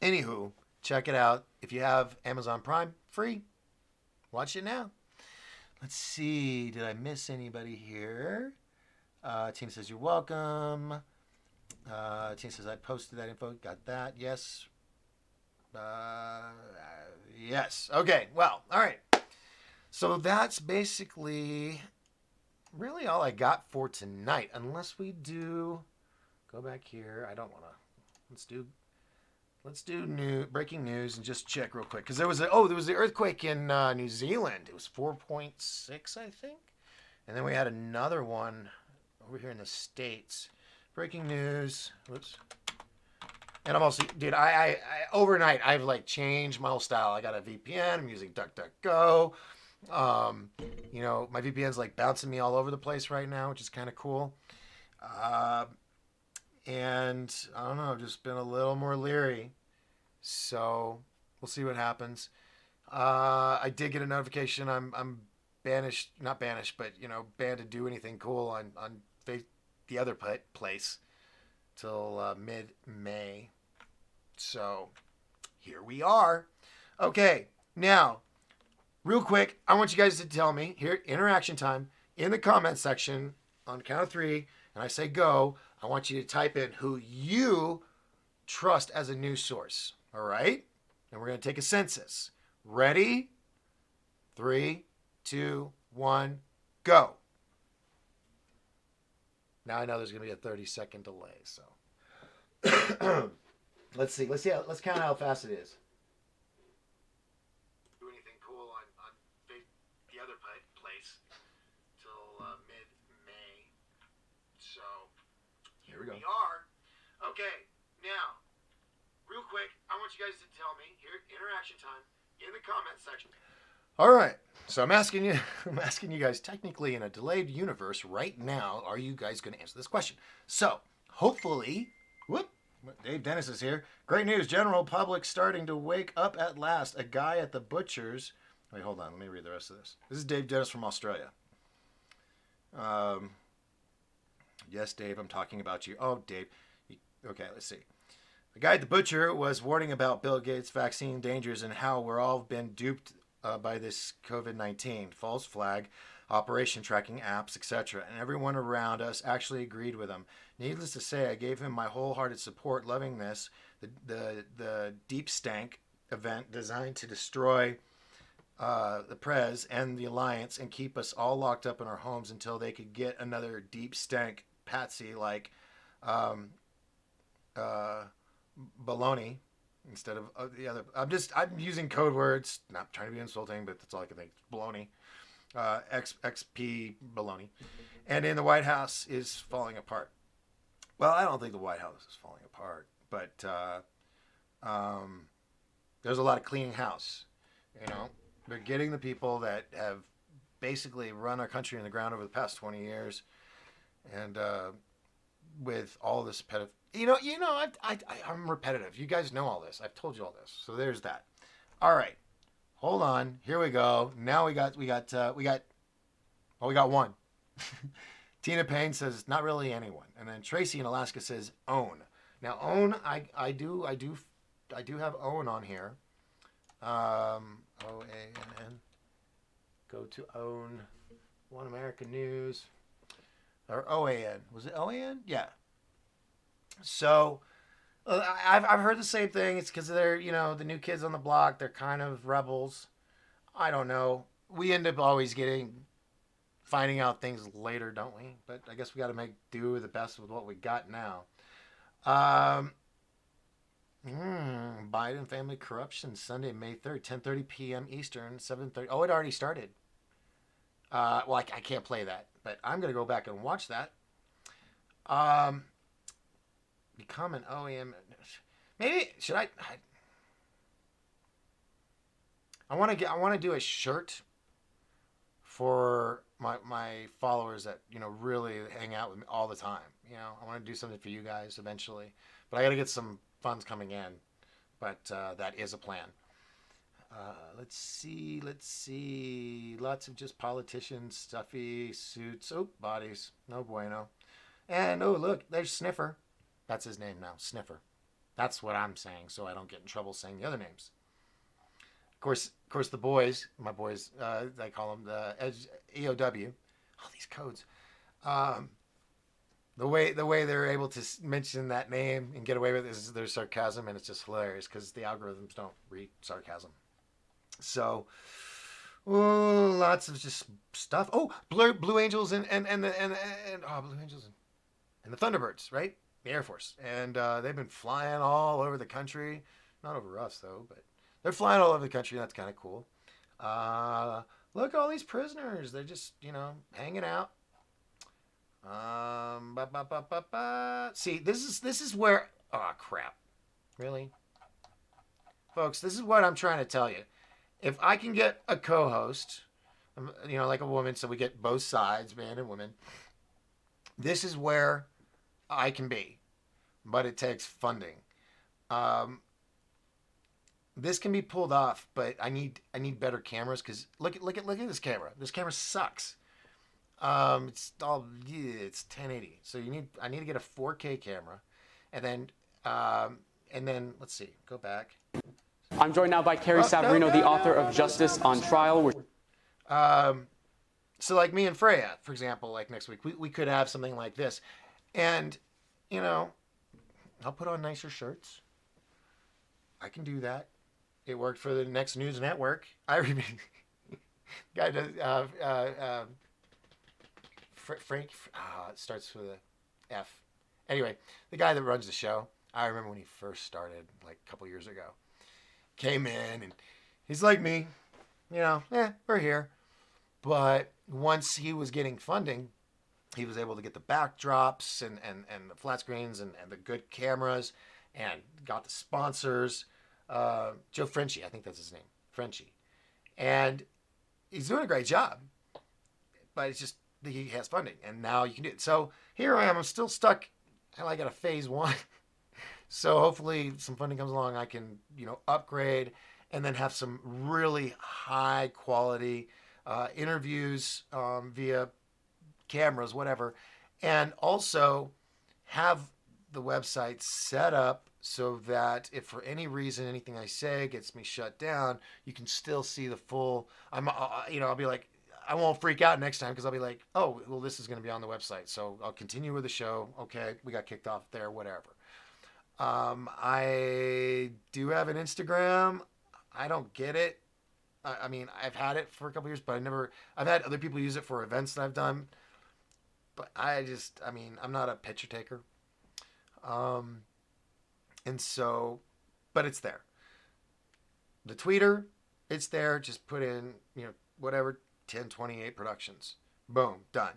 Speaker 1: anywho, check it out. If you have Amazon Prime, free, watch it now. Let's see. Did I miss anybody here? Team says you're welcome. Team says I posted that info. Got that. Yes. Yes. Okay. Well, all right. So that's basically really all I got for tonight. Unless we do go back here. I don't want to. Let's do breaking news and just check real quick because there was the earthquake in New Zealand. It was 4.6, I think, and then we had another one over here in the States. Breaking news. Whoops. And I'm also, dude, I overnight I've like changed my whole style. I got a VPN. I'm using DuckDuckGo. My VPN's like bouncing me all over the place right now, which is kind of cool. And I don't know, I've just been a little more leery. So we'll see what happens. I did get a notification. I'm banished, not banished, but banned to do anything cool on the other place till mid-May. So here we are. Okay, now real quick, I want you guys to tell me here, interaction time, in the comment section on the count of 3, and I say go. I want you to type in who you trust as a news source. All right? And we're going to take a census. Ready? 3, 2, 1, go. Now I know there's going to be a 30-second delay, so let's see. Let's count how fast it is. Do anything cool on the other place till mid-May. So here we are. Okay, now real quick, I want you guys to tell me here, interaction time in the comment section. All right. So I'm asking you guys technically in a delayed universe right now, are you guys going to answer this question? So hopefully, Dave Dennis is here. Great news. General public starting to wake up at last. A guy at the butcher's. Wait, hold on. Let me read the rest of this. This is Dave Dennis from Australia. Yes, Dave, I'm talking about you. Oh, Dave. Okay, let's see. The guy at the butcher was warning about Bill Gates' vaccine dangers and how we're all been duped by this COVID-19 false flag, operation tracking apps, etc. And everyone around us actually agreed with him. Needless to say, I gave him my wholehearted support, loving this. The Deep Stank event designed to destroy the Prez and the Alliance and keep us all locked up in our homes until they could get another Deep Stank patsy like baloney instead of the other. I'm using code words, not trying to be insulting, but that's all I can think. Baloney, XP baloney, and in the White House is falling apart. Well, I don't think the White House is falling apart, but there's a lot of cleaning house. They're getting the people that have basically run our country in the ground over the past 20 years, and with all this I'm repetitive. You guys know all this. I've told you all this. So there's that. All right. Hold on. Here we go. Now we got one. Tina Payne says not really anyone. And then Tracy in Alaska says own. Now own, I do have own on here. OANN. Go to own. One American News. Or OAN. Was it OAN? Yeah. So I've heard the same thing. It's because they're the new kids on the block. They're kind of rebels. I don't know. We end up always finding out things later, don't we? But I guess we got to make do with the best with what we got now. Biden family corruption Sunday, May 3rd, 10:30 p.m. Eastern, 7:30. Oh, it already started. Well, I can't play that, but I'm gonna go back and watch that. Become an OEM. Maybe should I want to do a shirt for my followers that really hang out with me all the time. I want to do something for you guys eventually, but I got to get some funds coming in. But that is a plan. Let's see. Lots of just politicians, stuffy suits. Oh, bodies. No bueno. And oh, look, there's Sniffer. That's his name now, Sniffer. That's what I'm saying, so I don't get in trouble saying the other names. Of course, the boys, my boys, I call them the EOW. All these codes. the way they're able to mention that name and get away with it is their sarcasm, and it's just hilarious because the algorithms don't read sarcasm. So, oh, lots of just stuff. Oh, Blue Angels and Blue Angels and the Thunderbirds, right? The Air Force, and they've been flying all over the country. Not over us though, but they're flying all over the country. That's kind of cool. Uh, Look at all these prisoners. They're just hanging out. See, this is where. Oh crap! Really, folks, this is what I'm trying to tell you. If I can get a co-host, like a woman, so we get both sides, man and women. This is where I can be, but it takes funding. Um, this can be pulled off, but I need better cameras because look at this camera. This camera sucks. It's 1080. So I need to get a 4K camera, and then let's see. Go back.
Speaker 4: I'm joined now by Carrie Savarino, the author of Justice on Trial.
Speaker 1: So like me and Freya, for example, like next week, we could have something like this, and I'll put on nicer shirts. I can do that. It worked for the Next News Network. I remember guy does Frank. It starts with a F. Anyway, the guy that runs the show. I remember when he first started, like a couple years ago. Came in and he's like me, we're here. But once he was getting funding, he was able to get the backdrops and the flat screens and the good cameras and got the sponsors. Joe Frenchie, I think that's his name, Frenchie. And he's doing a great job. But it's just he has funding, and now you can do it. So here I am. I'm still stuck. I got a phase one. So hopefully some funding comes along. I can, upgrade and then have some really high quality interviews via cameras, whatever. And also have the website set up so that if for any reason anything I say gets me shut down, you can still see the full. I'll be like, I won't freak out next time because I'll be like, oh, well, this is going to be on the website. So I'll continue with the show. Okay, we got kicked off there, whatever. I do have an Instagram. I don't get it. I mean, I've had it for a couple years, but I've had other people use it for events that I've done. But I'm not a picture taker. And so, but it's there. The Twitter, it's there. Just put in, whatever, 1028 Productions. Boom, done.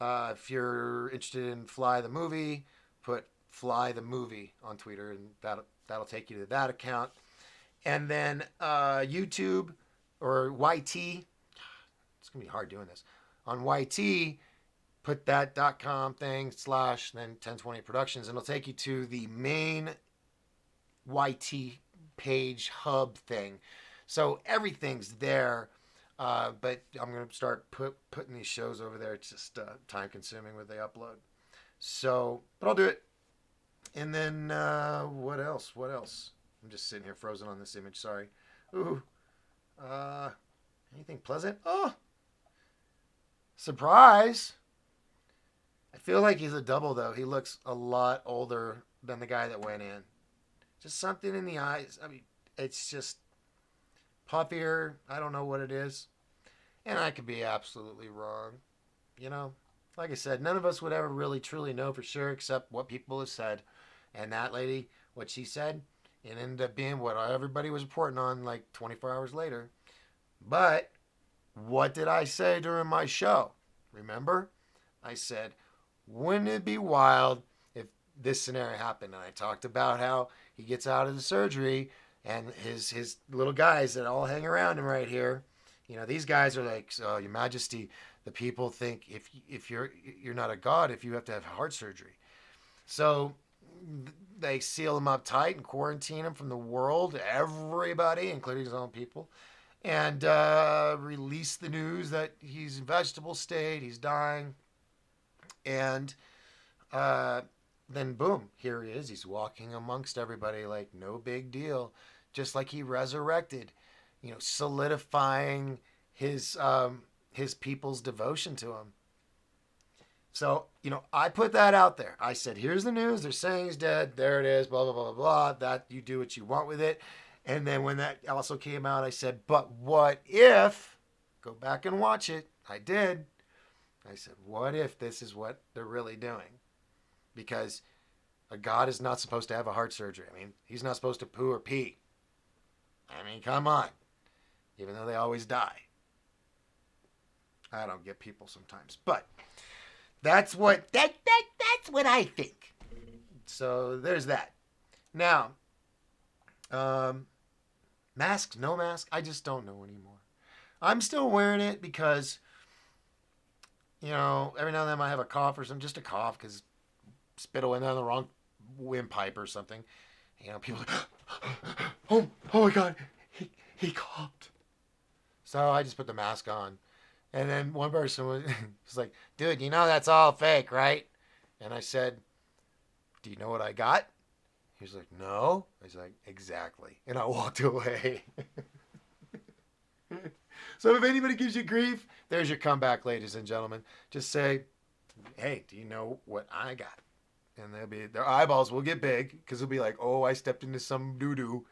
Speaker 1: If you're interested in Fly the Movie, put Fly the Movie on Twitter, and that'll take you to that account. And then YouTube or YT, it's gonna be hard doing this. On YT, put that .com thing / then 1020 Productions, and it'll take you to the main YT page hub thing. So everything's there. But I'm going to start putting these shows over there. It's just time consuming when they upload. So, but I'll do it. And then what else? I'm just sitting here frozen on this image. Sorry. Ooh. Anything pleasant? Oh. Surprise. I feel like he's a double though. He looks a lot older than the guy that went in. Just something in the eyes. I mean, it's just puffier. I don't know what it is. And I could be absolutely wrong. Like I said, none of us would ever really truly know for sure except what people have said. And that lady, what she said, it ended up being what everybody was reporting on like 24 hours later. But what did I say during my show? Remember? I said, wouldn't it be wild if this scenario happened? And I talked about how he gets out of the surgery and his little guys that all hang around him right here. These guys are like, oh, Your Majesty, the people think if you're not a god if you have to have heart surgery. So they seal him up tight and quarantine him from the world, everybody, including his own people, and release the news that he's in vegetable state, he's dying, and then boom, here he is. He's walking amongst everybody like no big deal, just like he resurrected, solidifying his people's devotion to him. So, I put that out there. I said, here's the news. They're saying he's dead. There it is. Blah, blah, blah, blah, blah. That you do what you want with it. And then when that also came out, I said, but what if, go back and watch it. I did. I said, what if this is what they're really doing? Because a god is not supposed to have a heart surgery. I mean, he's not supposed to poo or pee. I mean, come on. Even though they always die. I don't get people sometimes. But that's what that's what I think. So there's that. Now, mask, no mask, I just don't know anymore. I'm still wearing it because, every now and then I have a cough or something, just a cough because spittle went down the wrong windpipe or something. People are like, oh my God, he coughed. So I just put the mask on. And then one person was like, dude, that's all fake, right? And I said, do you know what I got? He was like, no. I was like, exactly. And I walked away. So if anybody gives you grief, there's your comeback, ladies and gentlemen. Just say, hey, do you know what I got? And their eyeballs will get big because they'll be like, oh, I stepped into some doo-doo.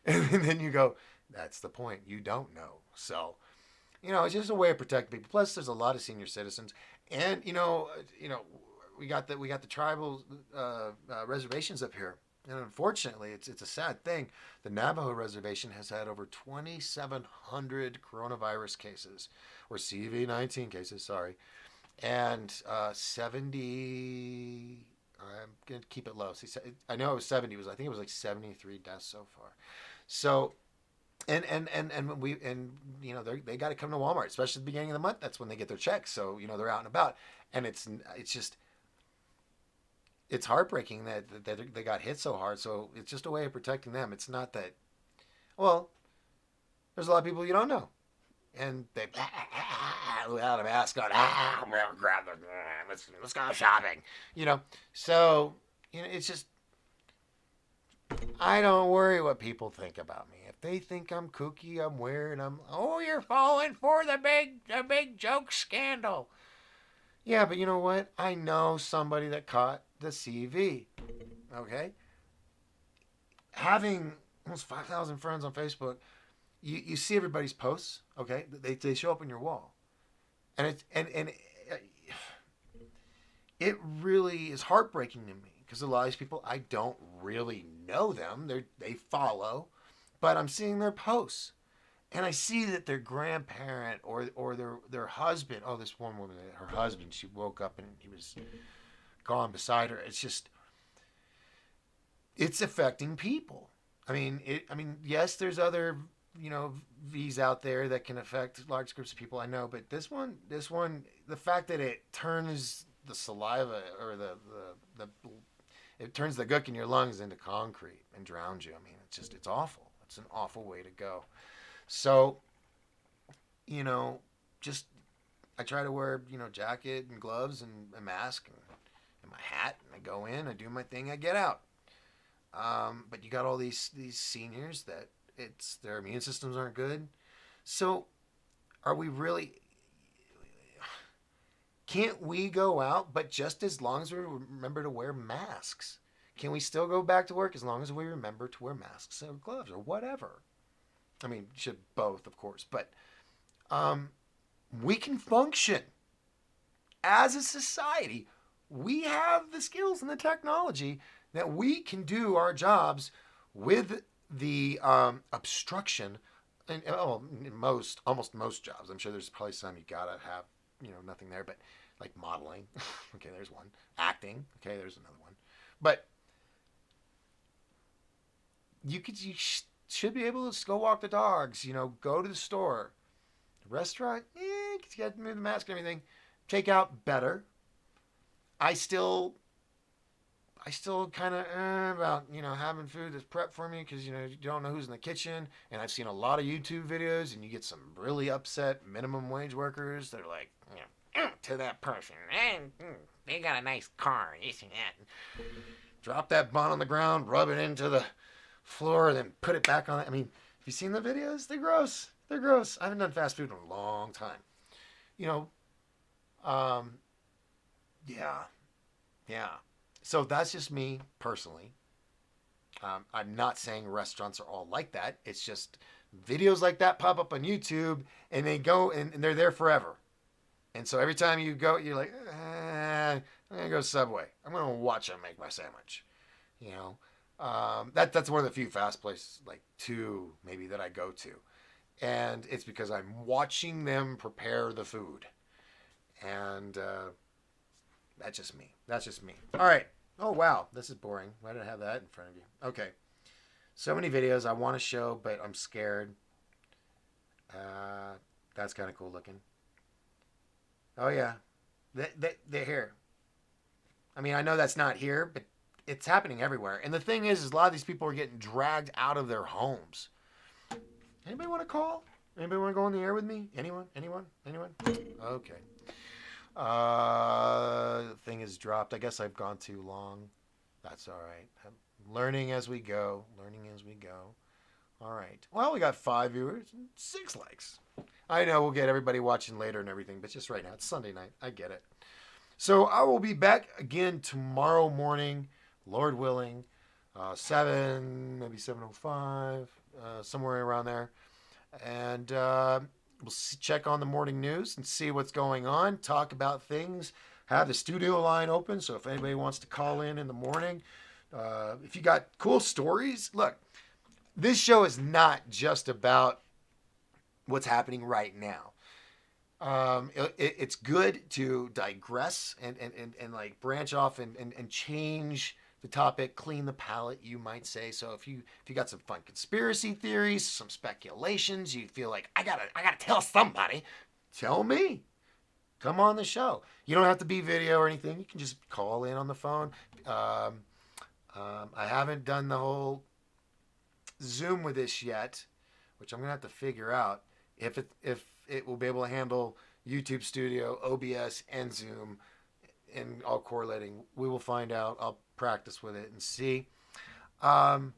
Speaker 1: And then you go, that's the point. You don't know. So, it's just a way of protecting people. Plus, there's a lot of senior citizens. And, we got the tribal reservations up here. And unfortunately, it's a sad thing. The Navajo reservation has had over 2,700 coronavirus cases, or CV-19 cases, sorry. And 70, I'm going to keep it low. See, I know it was 70. I think it was like 73 deaths so far. So, and they got to come to Walmart, especially at the beginning of the month. That's when they get their checks. So, they're out and about. And it's just, it's heartbreaking that they got hit so hard. So it's just a way of protecting them. It's not that, well, there's a lot of people you don't know. And they, without a mask on, grab them, let's go shopping. So, it's just, I don't worry what people think about me. If they think I'm kooky, I'm weird, you're falling for the big joke scandal. Yeah, but you know what? I know somebody that caught the CV. Okay? Having almost 5,000 friends on Facebook, you see everybody's posts, okay? They show up on your wall. And it really is heartbreaking to me because a lot of these people, I don't really know them. They follow, but I'm seeing their posts. And I see that their grandparent or their husband, this one woman, her husband, she woke up and he was gone beside her. It's affecting people. I mean, yes, there's other, V's out there that can affect large groups of people. I know, but this one, the fact that it turns the saliva or it turns the gook in your lungs into concrete and drowns you. I mean, it's awful. It's an awful way to go. So, just I try to wear, jacket and gloves and a mask and my hat, and I go in, I do my thing, I get out. But you got all these seniors that their immune systems aren't good. So, are we really? Can't we go out, but just as long as we remember to wear masks? Can we still go back to work as long as we remember to wear masks or gloves or whatever? I mean, should both, of course, but we can function as a society. We have the skills and the technology that we can do our jobs with the obstruction. And almost most jobs. I'm sure there's probably some you gotta have, nothing there, but like modeling. Okay, there's one. Acting. Okay, there's another one. But you should be able to just go walk the dogs, go to the store. Restaurant, you got to move the mask and everything. Take out better. I still kind of about, having food that's prepped for me because, you don't know who's in the kitchen. And I've seen a lot of YouTube videos and you get some really upset minimum wage workers that are like, to that person, they got a nice car, this and that. Drop that bun on the ground, rub it into the floor, then put it back on it. I mean, have you seen the videos? They're gross. They're gross. I haven't done fast food in a long time. Yeah. Yeah. So that's just me personally. I'm not saying restaurants are all like that. It's just videos like that pop up on YouTube and they go and they're there forever. And so every time you go, you're like, I'm going to go to Subway. I'm going to watch them make my sandwich. You know, that's one of the few fast places, like two maybe, that I go to. And it's because I'm watching them prepare the food. And that's just me. That's just me. All right. Oh, wow. This is boring. Why did I have that in front of you? Okay. So many videos I want to show, but I'm scared. That's kind of cool looking. Oh, yeah. They're here. I mean, I know that's not here, but it's happening everywhere. And the thing is a lot of these people are getting dragged out of their homes. Anybody want to call? Anybody want to go on the air with me? Anyone? Anyone? Anyone? Okay. The thing is dropped. I guess I've gone too long. That's all right. I'm learning as we go. Learning as we go. All right. Well, we got 5 viewers and 6 likes. I know we'll get everybody watching later and everything, but just right now, it's Sunday night. I get it. So I will be back again tomorrow morning, Lord willing, 7, maybe 7:05, somewhere around there. And we'll check on the morning news and see what's going on, talk about things, have the studio line open. So if anybody wants to call in the morning, if you got cool stories, look, this show is not just about what's happening right now. It's good to digress and like branch off and change the topic, clean the palate, you might say. So if you got some fun conspiracy theories, some speculations, you feel like I gotta tell somebody, tell me. Come on the show. You don't have to be video or anything. You can just call in on the phone. I haven't done the whole Zoom with this yet, which I'm gonna have to figure out if it will be able to handle YouTube Studio, OBS, and Zoom, and all correlating. We will find out. I'll practice with it and see. Other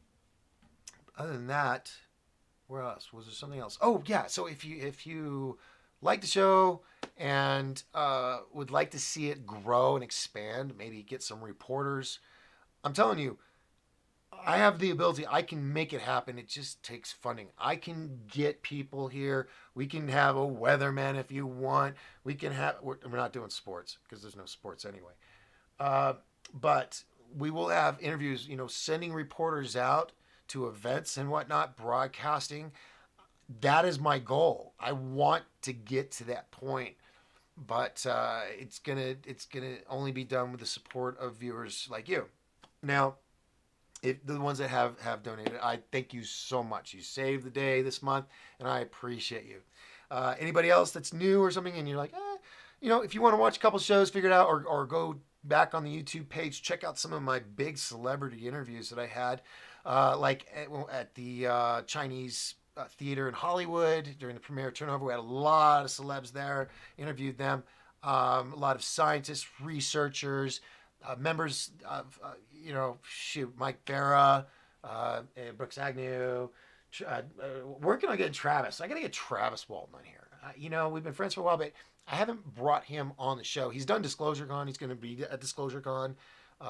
Speaker 1: than that, where else? Was there something else? Oh yeah. So if you like the show and would like to see it grow and expand, maybe get some reporters. I'm telling you, I have the ability. I can make it happen. It just takes funding. I can get people here. We can have a weatherman if you want. We can have. We're not doing sports because there's no sports anyway. But we will have interviews. You know, sending reporters out to events and whatnot, broadcasting. That is my goal. I want to get to that point, but it's gonna only be done with the support of viewers like you. Now, if the ones that have donated, I thank you so much. You saved the day this month, and I appreciate you. Anybody else that's new or something, and you're like, you know, if you want to watch a couple shows, figure it out, or go back on the YouTube page, check out some of my big celebrity interviews that I had, like at the Chinese theater in Hollywood during the premiere turnover. We had a lot of celebs there, interviewed them, a lot of scientists, researchers, members of, Mike Barra, Brooks Agnew, working on getting Travis. I got to get Travis Walton on here. We've been friends for a while, but I haven't brought him on the show. He's done Disclosure Con. He's going to be at Disclosure Con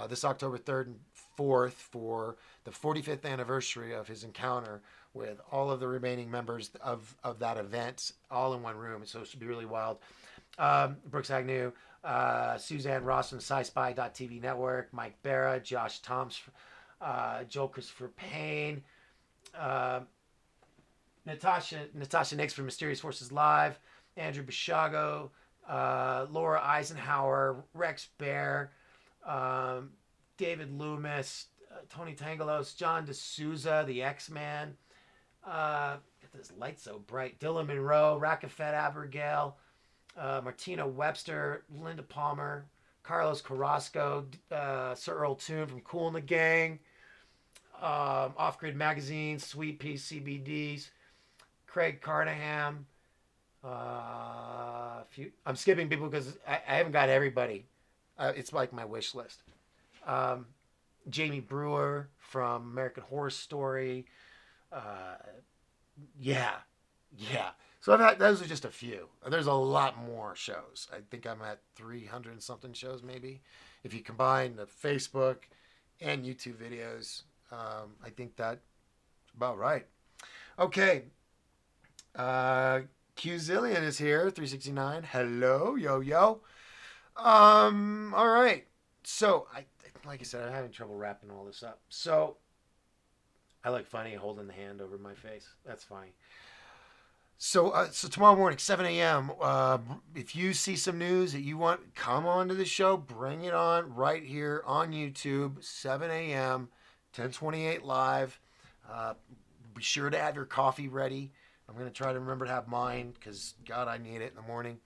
Speaker 1: this October 3rd and 4th for the 45th anniversary of his encounter with all of the remaining members of that event, all in one room. So it should be really wild. Brooks Agnew, Suzanne Ross from SciSpy.tv Network, Mike Barra, Josh Toms, Joel Christopher Payne, Natasha Nix from Mysterious Forces Live, Andrew Bishago, Laura Eisenhower, Rex Bear, David Loomis, Tony Tangelos, John D'Souza, the X-Man. Get this light so bright. Dylan Monroe, Rackafet Abigail, Martina Webster, Linda Palmer, Carlos Carrasco, Sir Earl Toon from Cool and the Gang, Off Grid Magazine, Sweet Pea CBDs, Craig Carnahan. I'm skipping people because I haven't got everybody. It's like my wish list. Jamie Brewer from American Horror Story. Yeah. So I've had, those are just a few. There's a lot more shows. I think I'm at 300 and something shows maybe. If you combine the Facebook and YouTube videos, I think that's about right. Okay. Qzillion is here, 369. Hello, yo, yo. All right. So, like I said, I'm having trouble wrapping all this up. So, I look funny holding the hand over my face. That's funny. So tomorrow morning, 7 a.m. If you see some news that you want, come on to the show. Bring it on right here on YouTube, 7 a.m., 1028 live. Be sure to have your coffee ready. I'm going to try to remember to have mine because, God, I need it in the morning.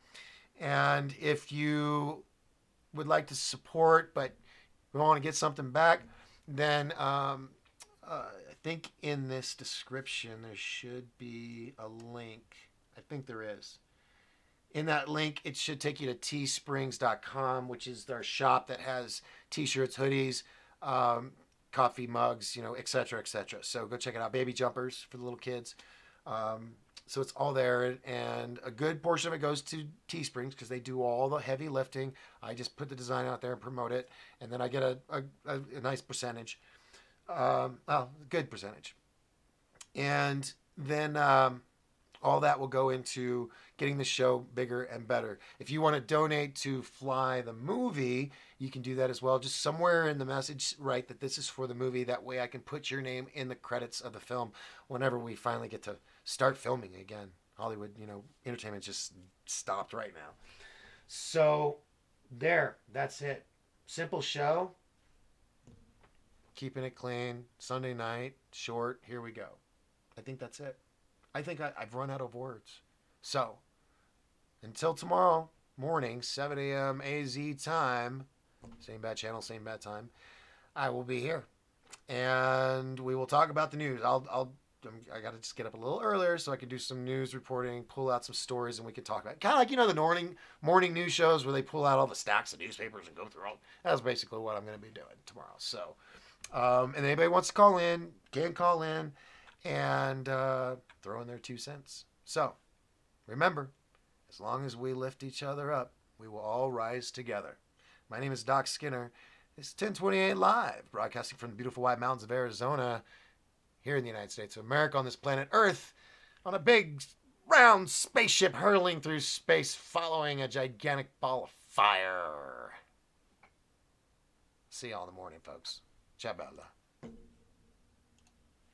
Speaker 1: And if you would like to support but we want to get something back, then I think in this description there should be a link. I think there is. In that link, it should take you to teesprings.com, which is their shop that has t-shirts, hoodies, coffee mugs, et cetera, et cetera. So go check it out. Baby jumpers for the little kids. So it's all there, and a good portion of it goes to Teesprings because they do all the heavy lifting. I just put the design out there and promote it, and then I get a nice percentage. Good percentage. And then all that will go into getting the show bigger and better. If you want to donate to Fly the movie, you can do that as well. Just somewhere in the message, write that this is for the movie. That way I can put your name in the credits of the film whenever we finally get to start filming again. Hollywood, entertainment just stopped right now. So that's it. Simple show. Keeping it clean. Sunday night, short. Here we go. I think that's it. I think I've run out of words. So, until tomorrow morning, 7 a.m. AZ time, same bad channel, same bad time, I will be here. And we will talk about the news. I got to just get up a little earlier so I can do some news reporting, pull out some stories, and we can talk about it. Kind of like, the morning news shows where they pull out all the stacks of newspapers and go through all. That's basically what I'm going to be doing tomorrow. So, and anybody wants to call in, can call in and throw in their 2 cents. So, remember, as long as we lift each other up, we will all rise together. My name is Doc Skinner. It's 1028 Live, broadcasting from the beautiful White Mountains of Arizona, here in the United States of America, on this planet Earth, on a big, round spaceship hurtling through space, following a gigantic ball of fire. See y'all in the morning, folks. Ciao, bella.